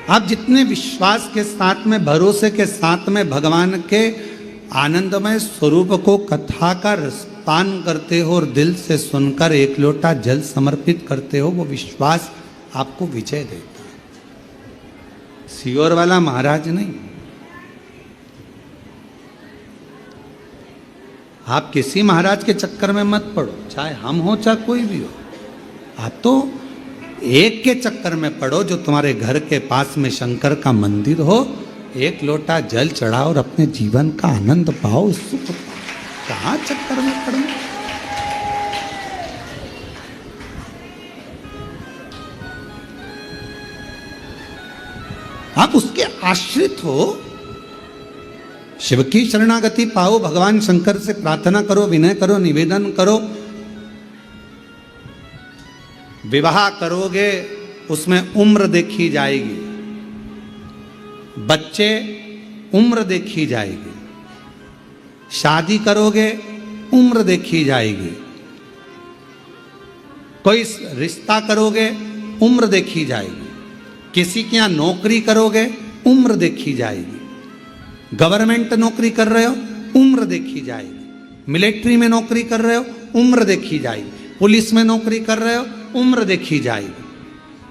आप जितने विश्वास के साथ में, भरोसे के साथ में भगवान के आनंदमय स्वरूप को कथा का रसपान करते हो और दिल से सुनकर एक लोटा जल समर्पित करते हो, वो विश्वास आपको विजय देता है। सियोर वाला महाराज नहीं। आप किसी महाराज के चक्कर में मत पड़ो, चाहे हम हो चाहे कोई भी हो। आप तो एक के चक्कर में पड़ो जो तुम्हारे घर के पास में शंकर का मंदिर हो, एक लोटा जल चढ़ाओ और अपने जीवन का आनंद पाओ, सुख पाओ। कहाँ चक्कर में पड़ो? आप उसके आश्रित हो। शिव की शरणागति पाओ, भगवान शंकर से प्रार्थना करो, विनय करो, निवेदन करो। विवाह करोगे उसमें उम्र देखी जाएगी, बच्चे उम्र देखी जाएगी। शादी करोगे उम्र देखी जाएगी। कोई रिश्ता करोगे उम्र देखी जाएगी। किसी के यहां नौकरी करोगे उम्र देखी जाएगी। गवर्नमेंट नौकरी कर रहे हो उम्र देखी जाएगी। मिलिट्री में नौकरी कर रहे हो उम्र देखी जाएगी। पुलिस में नौकरी कर रहे हो उम्र देखी जाएगी।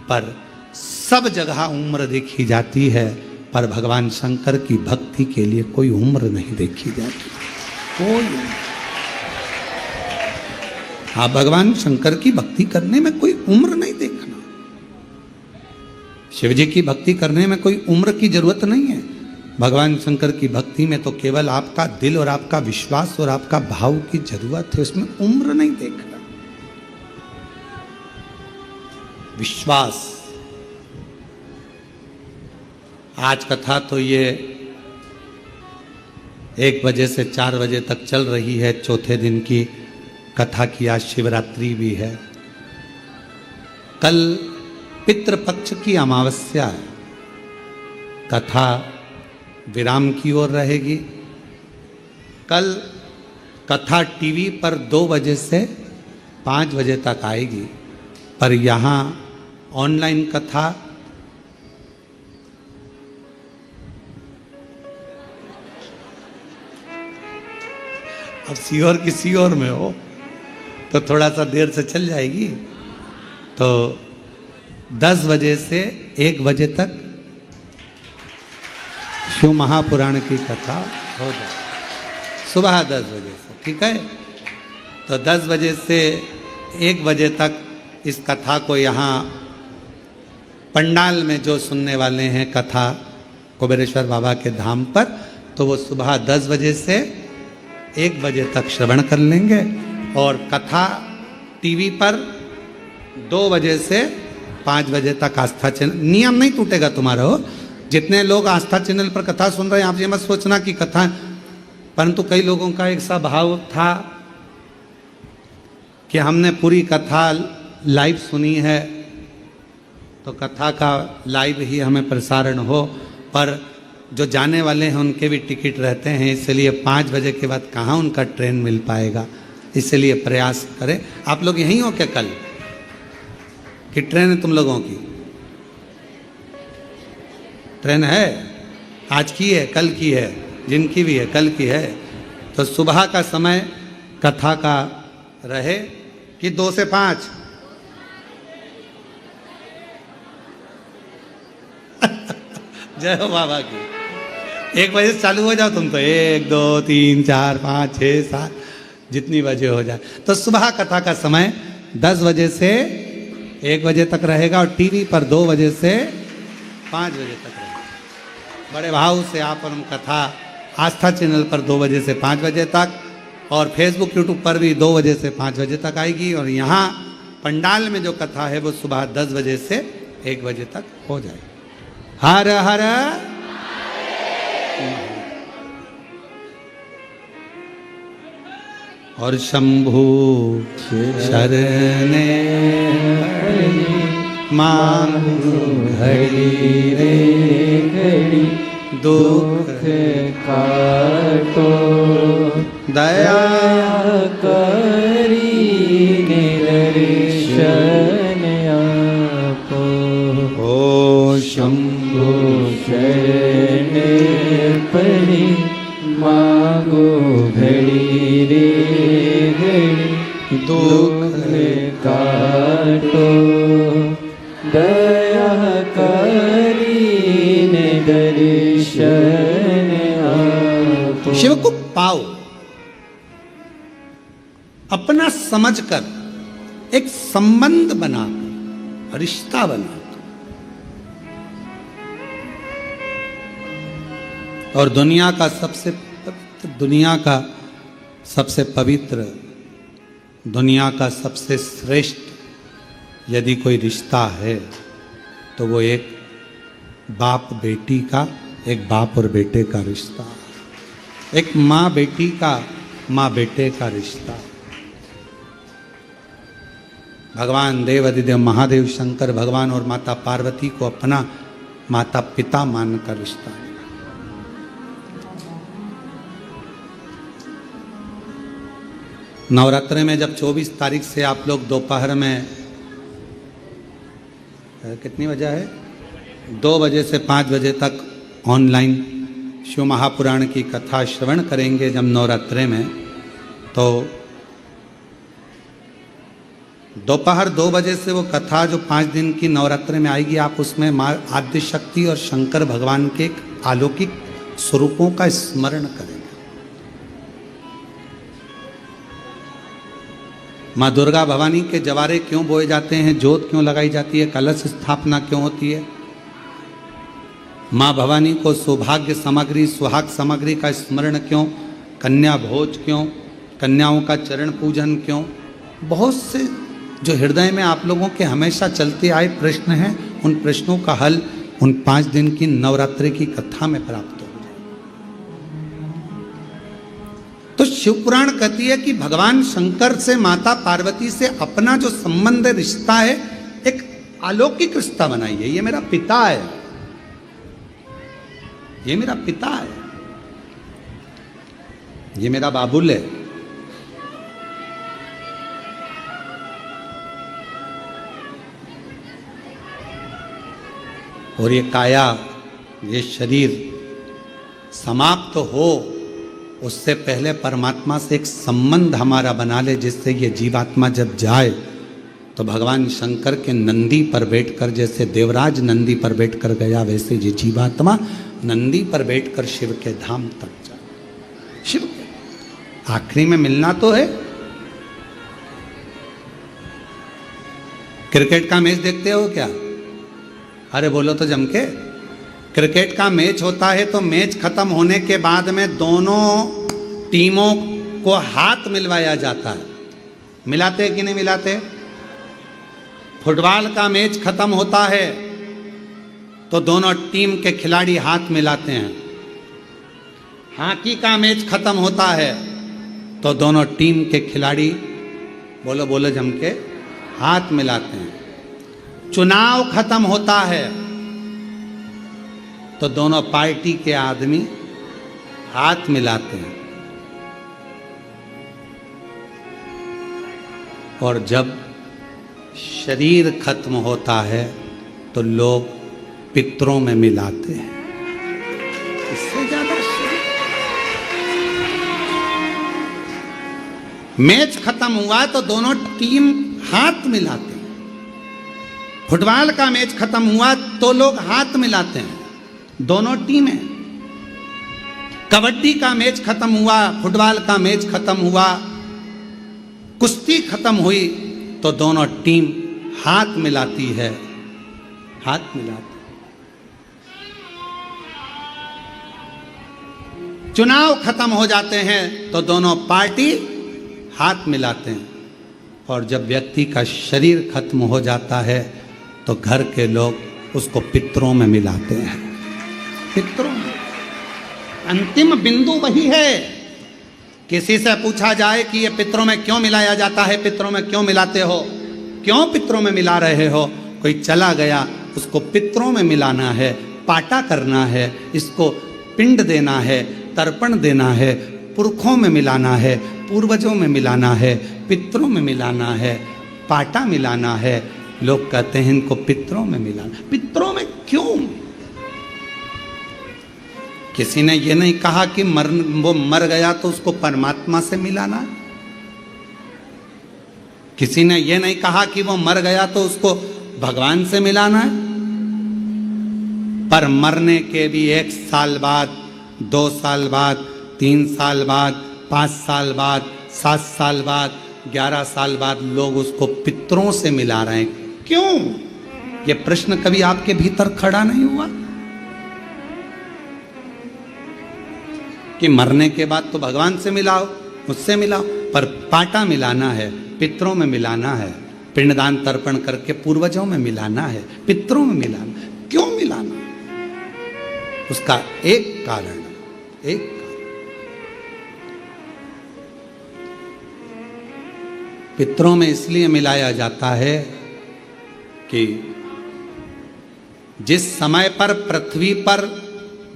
पर सब जगह उम्र देखी जाती है, पर भगवान शंकर की भक्ति के लिए कोई उम्र नहीं देखी जाती, कोई। हाँ, भगवान शंकर की भक्ति करने में कोई उम्र नहीं देखना। शिव जी की भक्ति करने में कोई उम्र की जरूरत नहीं है। भगवान शंकर की भक्ति में तो केवल आपका दिल और आपका विश्वास और आपका भाव की जरूरत है, उसमें उम्र नहीं देखना। विश्वास। आज कथा तो ये 1 बजे से 4 बजे तक चल रही है, चौथे दिन की कथा की। आज शिवरात्रि भी है। कल पितृपक्ष की अमावस्या है। कथा विराम की ओर रहेगी। कल कथा टीवी पर 2 बजे से 5 बजे तक आएगी, पर यहाँ ऑनलाइन कथा अब सीहोर की सीहोर में हो तो थोड़ा सा देर से चल जाएगी। तो 10 बजे से 1 बजे तक शिव महापुराण की कथा हो जाए, सुबह 10 बजे से, ठीक है। तो 10 बजे से 1 बजे तक इस कथा को यहाँ पंडाल में जो सुनने वाले हैं कथा कुबेरेश्वर बाबा के धाम पर, तो वो सुबह 10 बजे से 1 बजे तक श्रवण कर लेंगे। और कथा टीवी पर 2 बजे से 5 बजे तक आस्था चैनल। नियम नहीं टूटेगा तुम्हारा हो। जितने लोग आस्था चैनल पर कथा सुन रहे हैं, आप ये मत सोचना कि कथा, परंतु कई लोगों का एक सा भाव था कि हमने पूरी कथा लाइव सुनी है तो कथा का लाइव ही हमें प्रसारण हो। पर जो जाने वाले हैं उनके भी टिकट रहते हैं, इसलिए 5 बजे के बाद कहाँ उनका ट्रेन मिल पाएगा। इसलिए प्रयास करें। आप लोग यहीं हो क्या कल कि ट्रेन है तुम लोगों की? ट्रेन है, आज की है, कल की है, जिनकी भी है कल की है। तो सुबह का समय कथा का रहे कि 2 से 5? जय हो बाबा की। 1 बजे से चालू हो जाओ तुम तो, 1 2 3 4 5 6 7 जितनी बजे हो जाए। तो सुबह कथा का समय 10 बजे से 1 बजे तक रहेगा और टीवी पर 2 बजे से 5 बजे तक रहेगा। बड़े भाव से आप और हम कथा आस्था चैनल पर 2 बजे से 5 बजे तक और फेसबुक यूट्यूब पर भी 2 बजे से 5 बजे तक आएगी। और यहाँ पंडाल में जो कथा है वो सुबह 10 बजे से 1 बजे तक हो जाएगी। हर हर और शंभु शरणे मांगू घड़ी रे घड़ी दुख काटो, दया करी निदर्शन आपो। ओ शंभु शरण पड़ी मांगो घड़ी रे घड़ी दुख काटो, दया करी निदर्शन आपो। शिव को पाओ। अपना समझकर एक संबंध बना, रिश्ता बना, और दुनिया का सबसे पवित्र, दुनिया का सबसे श्रेष्ठ यदि कोई रिश्ता है तो वो एक बाप बेटी का, एक बाप और बेटे का रिश्ता, एक माँ बेटी का, माँ बेटे का रिश्ता। भगवान देव अधिदेव महादेव शंकर भगवान और माता पार्वती को अपना माता पिता मानकर रिश्ता। नवरात्रि में जब 24 तारीख से आप लोग दोपहर में कितनी बजे है, 2 बजे से 5 बजे तक ऑनलाइन शिव महापुराण की कथा श्रवण करेंगे जब नवरात्रि में, तो दोपहर 2 बजे से वो कथा जो 5 दिन की नवरात्रि में आएगी, आप उसमें माँ आद्य शक्ति और शंकर भगवान के अलौकिक स्वरूपों का स्मरण करेंगे। माँ दुर्गा भवानी के जवारे क्यों बोए जाते हैं, जोत क्यों लगाई जाती है, कलश स्थापना क्यों होती है, माँ भवानी को सौभाग्य सामग्री, सुहाग सामग्री का स्मरण क्यों, कन्या भोज क्यों, कन्याओं का चरण पूजन क्यों, बहुत से जो हृदय में आप लोगों के हमेशा चलते आए प्रश्न हैं, उन प्रश्नों का हल उन 5 दिन की नवरात्रि की कथा में प्राप्त हो। तो शिव पुराण कहती है कि भगवान शंकर से, माता पार्वती से अपना जो संबंध रिश्ता है, एक अलौकिक रिश्ता बनाइए। ये मेरा पिता है, ये मेरा पिता है, ये मेरा बाबुल है। और ये काया, ये शरीर समाप्त हो उससे पहले परमात्मा से एक संबंध हमारा बना ले, जिससे ये जीवात्मा जब जाए तो भगवान शंकर के नंदी पर बैठकर, जैसे देवराज नंदी पर बैठकर गया, वैसे ये जीवात्मा नंदी पर बैठकर शिव के धाम तक जाए। शिव के आखिरी में मिलना तो है। क्रिकेट का मैच देखते हो क्या? अरे बोलो तो जम के। क्रिकेट का मैच होता है तो मैच खत्म होने के बाद में दोनों टीमों को हाथ मिलवाया जाता है। मिलाते कि नहीं मिलाते? फुटबॉल का मैच खत्म होता है तो दोनों टीम के खिलाड़ी हाथ मिलाते हैं। हॉकी का मैच खत्म होता है तो दोनों टीम के खिलाड़ी, बोलो बोलो जम के, हाथ मिलाते हैं। चुनाव खत्म होता है तो दोनों पार्टी के आदमी हाथ मिलाते हैं। और जब शरीर खत्म होता है तो लोग पितरों में मिलाते हैं। इससे ज्यादा मैच खत्म हुआ तो दोनों टीम हाथ मिलाते हैं। फुटबॉल का मैच खत्म हुआ तो लोग हाथ मिलाते हैं, दोनों टीमें। कबड्डी का मैच खत्म हुआ, फुटबॉल का मैच खत्म हुआ, कुश्ती खत्म हुई तो दोनों टीम हाथ मिलाती है, हाथ मिलाती। चुनाव खत्म हो जाते हैं तो दोनों पार्टी हाथ मिलाते हैं। और जब व्यक्ति का शरीर खत्म हो जाता है तो घर के लोग उसको पितरों में मिलाते हैं। पितरों में अंतिम बिंदु वही है। किसी से पूछा जाए कि ये पितरों में क्यों मिलाया जाता है, पितरों में क्यों मिलाते हो, क्यों पितरों में मिला रहे हो? कोई चला गया, उसको पितरों में मिलाना है, पाटा करना है, इसको पिंड देना है, तर्पण देना है, पुरखों में मिलाना है, पूर्वजों में मिलाना है, पितरों में मिलाना है, पाटा मिलाना है। लोग कहते हैं इनको पितरों में मिलाना। पितरों में क्यों? किसी ने ये नहीं कहा कि वो मर गया तो उसको परमात्मा से मिलाना। किसी ने ये नहीं कहा कि वो मर गया तो उसको भगवान से मिलाना है। पर मरने के भी 1 साल बाद, 2 साल बाद, 3 साल बाद, 5 साल बाद, 7 साल बाद, 11 साल बाद लोग उसको पितरों से मिला रहे हैं। क्यों? ये प्रश्न कभी आपके भीतर खड़ा नहीं हुआ कि मरने के बाद तो भगवान से मिलाओ, मुझसे मिलाओ, पर पाटा मिलाना है, पितरों में मिलाना है, पिंडदान तर्पण करके पूर्वजों में मिलाना है, पितरों में मिलाना। क्यों मिलाना? उसका एक कारण, एक कारण। पितरों में इसलिए मिलाया जाता है कि जिस समय पर पृथ्वी पर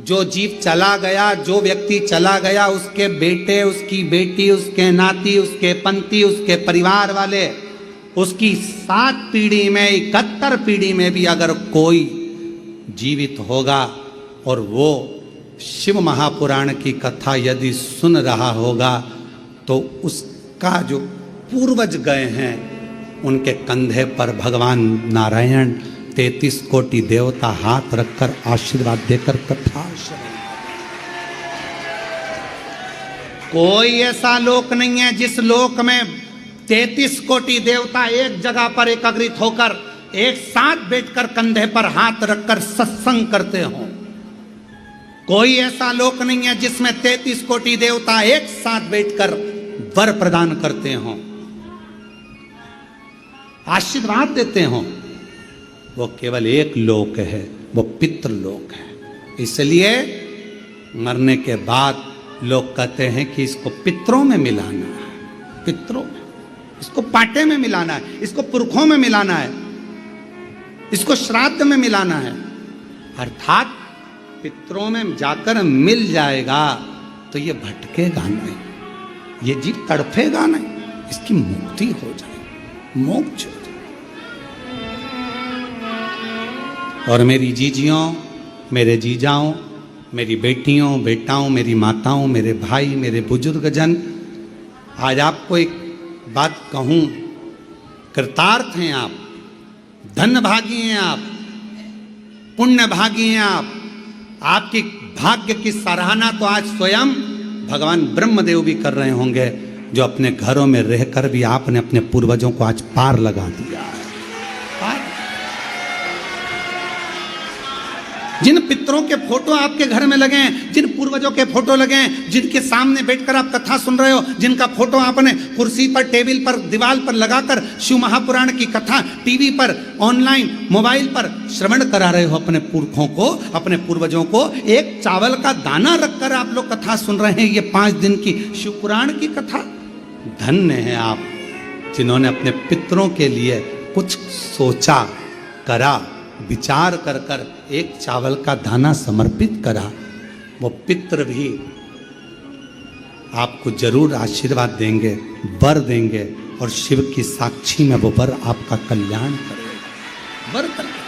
जो जीव चला गया, जो व्यक्ति चला गया, उसके बेटे, उसकी बेटी, उसके नाती, उसके पंती, उसके परिवार वाले, उसकी 7 पीढ़ी में, 71 पीढ़ी में भी अगर कोई जीवित होगा और वो शिव महापुराण की कथा यदि सुन रहा होगा, तो उसका जो पूर्वज गए हैं उनके कंधे पर भगवान नारायण 33 कोटि देवता हाथ रखकर आशीर्वाद देकर कथा श्रवण। कोई ऐसा लोक नहीं है जिस लोक में 33 कोटि देवता एक जगह पर एकत्रित होकर एक साथ बैठकर कंधे पर हाथ रखकर सत्संग करते हों। कोई ऐसा लोक नहीं है जिसमें 33 कोटि देवता एक साथ बैठकर वर प्रदान करते हों, आशीर्वाद देते हों। वो केवल एक लोक है, वो पितृलोक है। इसलिए मरने के बाद लोग कहते हैं कि इसको पितरों में मिलाना है, पितरों में, इसको पाटे में मिलाना है, इसको पुरखों में मिलाना है, इसको श्राद्ध में मिलाना है। अर्थात पितरों में जाकर मिल जाएगा तो ये भटकेगा नहीं, ये जीव तड़फेगा नहीं, इसकी मुक्ति हो जाएगी, मोक्ष हो जाएगा। और मेरी जीजियों, मेरे जीजाओं, मेरी बेटियों, बेटाओं, मेरी माताओं, मेरे भाई, मेरे बुजुर्ग जन, आज आपको एक बात कहूं, कृतार्थ हैं आप, धन भागी हैं आप, पुण्य भागी हैं आप। आपकी भाग्य की सराहना तो आज स्वयं भगवान ब्रह्मदेव भी कर रहे होंगे, जो अपने घरों में रहकर भी आपने अपने पूर्वजों को आज पार लगा दिया है। पार। जिन पितरों के फोटो आपके घर में लगे हैं, जिन पूर्वजों के फोटो लगे हैं, जिनके सामने बैठकर आप कथा सुन रहे हो, जिनका फोटो आपने कुर्सी पर, टेबल पर, दीवार पर लगाकर शिव महापुराण की कथा टीवी पर, ऑनलाइन, मोबाइल पर श्रवण करा रहे हो अपने पुरखों को, अपने पूर्वजों को, एक चावल का दाना रखकर आप लोग कथा सुन रहे हैं, ये 5 दिन की शिव पुराण की कथा। धन्य हैं आप जिन्होंने अपने पितरों के लिए कुछ सोचा, करा, विचार कर कर एक चावल का दाना समर्पित करा। वो पितर भी आपको जरूर आशीर्वाद देंगे, वर देंगे, और शिव की साक्षी में वो वर आपका कल्याण करेगा, वर करेगा।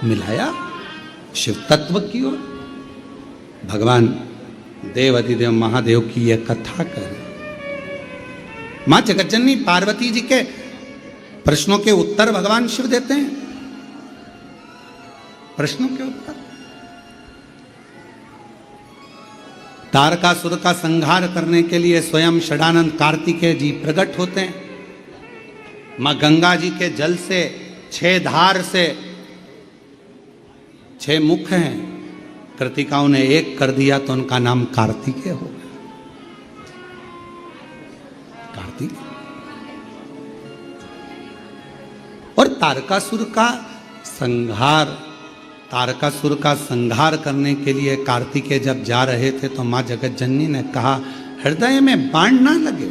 मिलाया शिव तत्व की ओर। भगवान देव अधिदेव महादेव की यह कथा करें। मां जगज्जननी पार्वती जी के प्रश्नों के उत्तर भगवान शिव देते हैं, प्रश्नों के उत्तर। तारकासुर का संहार करने के लिए स्वयं षडानंद कार्तिकेय जी प्रकट होते हैं। मां गंगा जी के जल से 6 धार से 6 मुख हैं, कृतिकाओं ने एक कर दिया तो उनका नाम कार्तिकेय हो गया। कार्तिक। और तारकासुर का संहार करने के लिए कार्तिकेय जब जा रहे थे तो मां जगज्जननी ने कहा, हृदय में बाण ना लगे।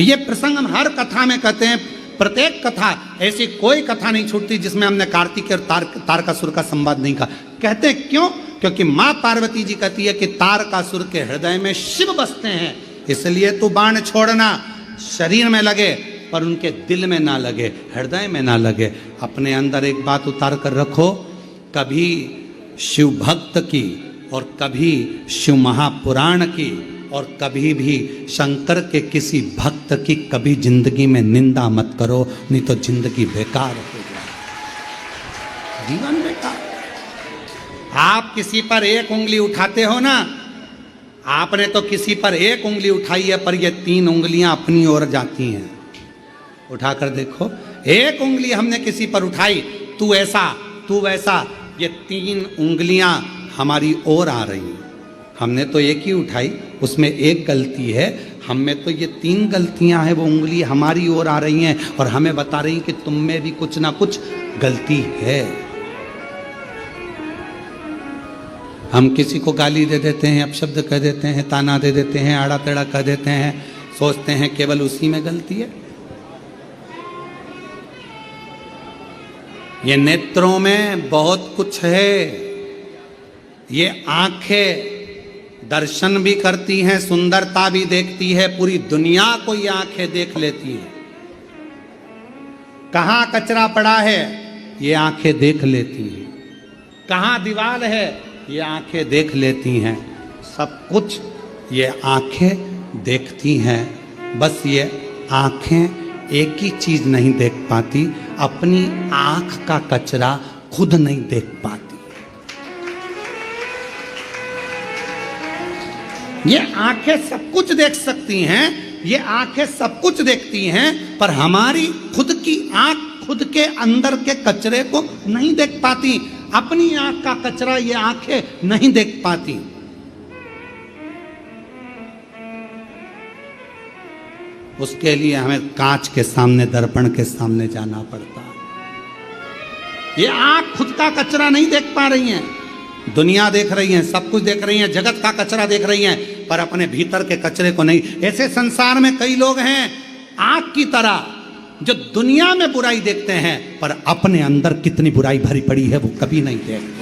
ये प्रसंग हम हर कथा में कहते हैं, प्रत्येक कथा, ऐसी कोई कथा नहीं छूटती जिसमें हमने कार्तिकेय और तारकासुर का संवाद नहीं कहा। कहते हैं क्यों? क्योंकि मां पार्वती जी कहती है कि तारकासुर के हृदय में शिव बसते हैं, इसलिए तू बाण छोड़ना, शरीर में लगे पर उनके दिल में ना लगे, हृदय में ना लगे। अपने अंदर एक बात उतार कर रखो, कभी शिव भक्त की और कभी शिव महापुराण की और कभी भी शंकर के किसी भक्त की कभी जिंदगी में निंदा मत करो, नहीं तो जिंदगी बेकार हो जाए, जीवन बेकार। आप किसी पर एक उंगली उठाते हो ना आपने तो किसी पर एक उंगली उठाई है, पर ये 3 उंगलियां अपनी ओर जाती हैं। उठाकर देखो, एक उंगली हमने किसी पर उठाई, तू ऐसा तू वैसा, ये 3 उंगलियां हमारी ओर आ रही हैं। हमने तो एक ही उठाई, उसमें एक गलती है, हम में तो ये 3 गलतियां हैं, वो उंगली हमारी ओर आ रही हैं और हमें बता रही कि तुम में भी कुछ ना कुछ गलती है। हम किसी को गाली दे देते हैं, अपशब्द कह देते हैं, ताना दे देते हैं, आड़ा टेढ़ा कह देते हैं, सोचते हैं केवल उसी में गलती है। ये नेत्रों में बहुत कुछ है। ये आंखें दर्शन भी करती हैं, सुंदरता भी देखती है, पूरी दुनिया को ये आंखें देख लेती हैं। कहाँ कचरा पड़ा है, ये आंखें देख लेती हैं। कहाँ दीवार है, ये आंखें देख लेती हैं। सब कुछ ये आंखें देखती हैं। बस ये आंखें एक ही चीज नहीं देख पाती, अपनी आंख का कचरा खुद नहीं देख पाती। ये आंखें सब कुछ देख सकती हैं, ये आंखें सब कुछ देखती हैं, पर हमारी खुद की आंख खुद के अंदर के कचरे को नहीं देख पाती। अपनी आंख का कचरा ये आंखें नहीं देख पाती। उसके लिए हमें कांच के सामने, दर्पण के सामने जाना पड़ता है। ये आंख खुद का कचरा नहीं देख पा रही हैं। दुनिया देख रही है, सब कुछ देख रही है, जगत का कचरा देख रही है, पर अपने भीतर के कचरे को नहीं। ऐसे संसार में कई लोग हैं आंख की तरह, जो दुनिया में बुराई देखते हैं, पर अपने अंदर कितनी बुराई भरी पड़ी है वो कभी नहीं देखते।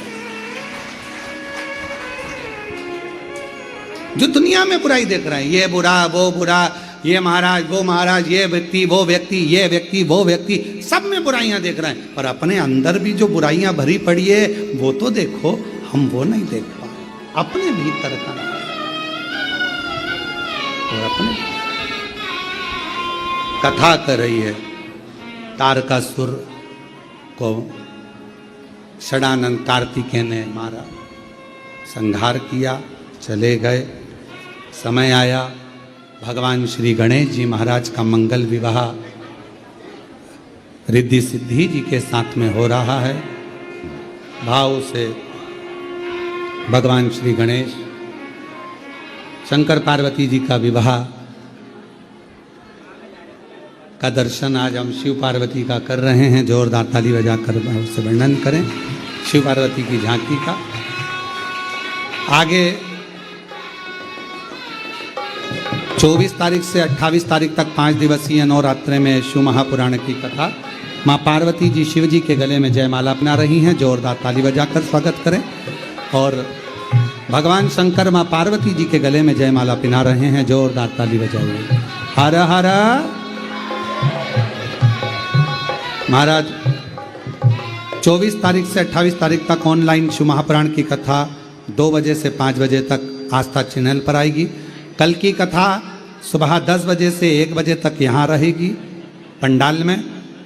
जो दुनिया में बुराई देख रहे हैं, ये बुरा वो बुरा, ये महाराज वो महाराज, ये व्यक्ति वो व्यक्ति, ये व्यक्ति वो व्यक्ति, सब में बुराइयां देख रहे हैं, पर अपने अंदर भी जो बुराइयां भरी पड़ी है वो तो देखो। हम वो नहीं देख पाए अपने भीतर का। और अपने कथा कर रही है, तारकासुर को षडानंद कार्तिकेय ने मारा, संहार किया, चले गए। समय आया, भगवान श्री गणेश जी महाराज का मंगल विवाह रिद्धि सिद्धि जी के साथ में हो रहा है। भाव से भगवान श्री गणेश शंकर पार्वती जी का विवाह का दर्शन आज हम शिव पार्वती का कर रहे हैं। जोरदार ताली बजाकर उससे वर्णन करें शिव पार्वती की झांकी का। आगे 24 तारीख से 28 तारीख तक 5 दिवसीय नवरात्रे में शिव महापुराण की कथा। माँ पार्वती जी शिव जी के गले में जयमाला अपना रही हैं। जोरदार ताली बजाकर स्वागत करें। और भगवान शंकर माँ पार्वती जी के गले में जयमाला पिना रहे हैं। जोरदार ताली बजाइए। हर हर महाराज 24 तारीख से 28 तारीख तक ऑनलाइन शिव महापुराण की कथा 2 बजे से 5 बजे तक आस्था चैनल पर आएगी। कल की कथा सुबह 10 बजे से 1 बजे तक यहाँ रहेगी पंडाल में,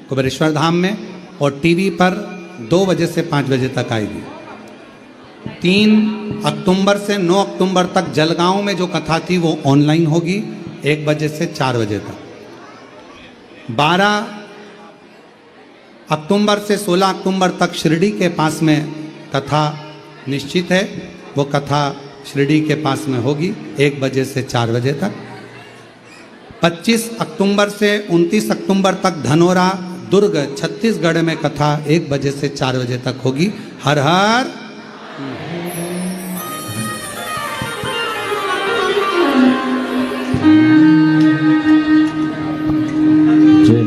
कुबेरेश्वर धाम में, और टीवी पर 2 बजे से 5 बजे तक आएगी। 3 अक्टूबर से 9 अक्टूबर तक जलगांव में जो कथा थी वो ऑनलाइन होगी 1 बजे से 4 बजे तक। 12 अक्टूबर से 16 अक्टूबर तक शिरडी के पास में कथा निश्चित है। वो कथा शिरडी के पास में होगी 1 बजे से 4 बजे तक। 25 अक्टूबर से 29 अक्टूबर तक धनोरा दुर्ग छत्तीसगढ़ में कथा 1 बजे से 4 बजे तक होगी। हर हर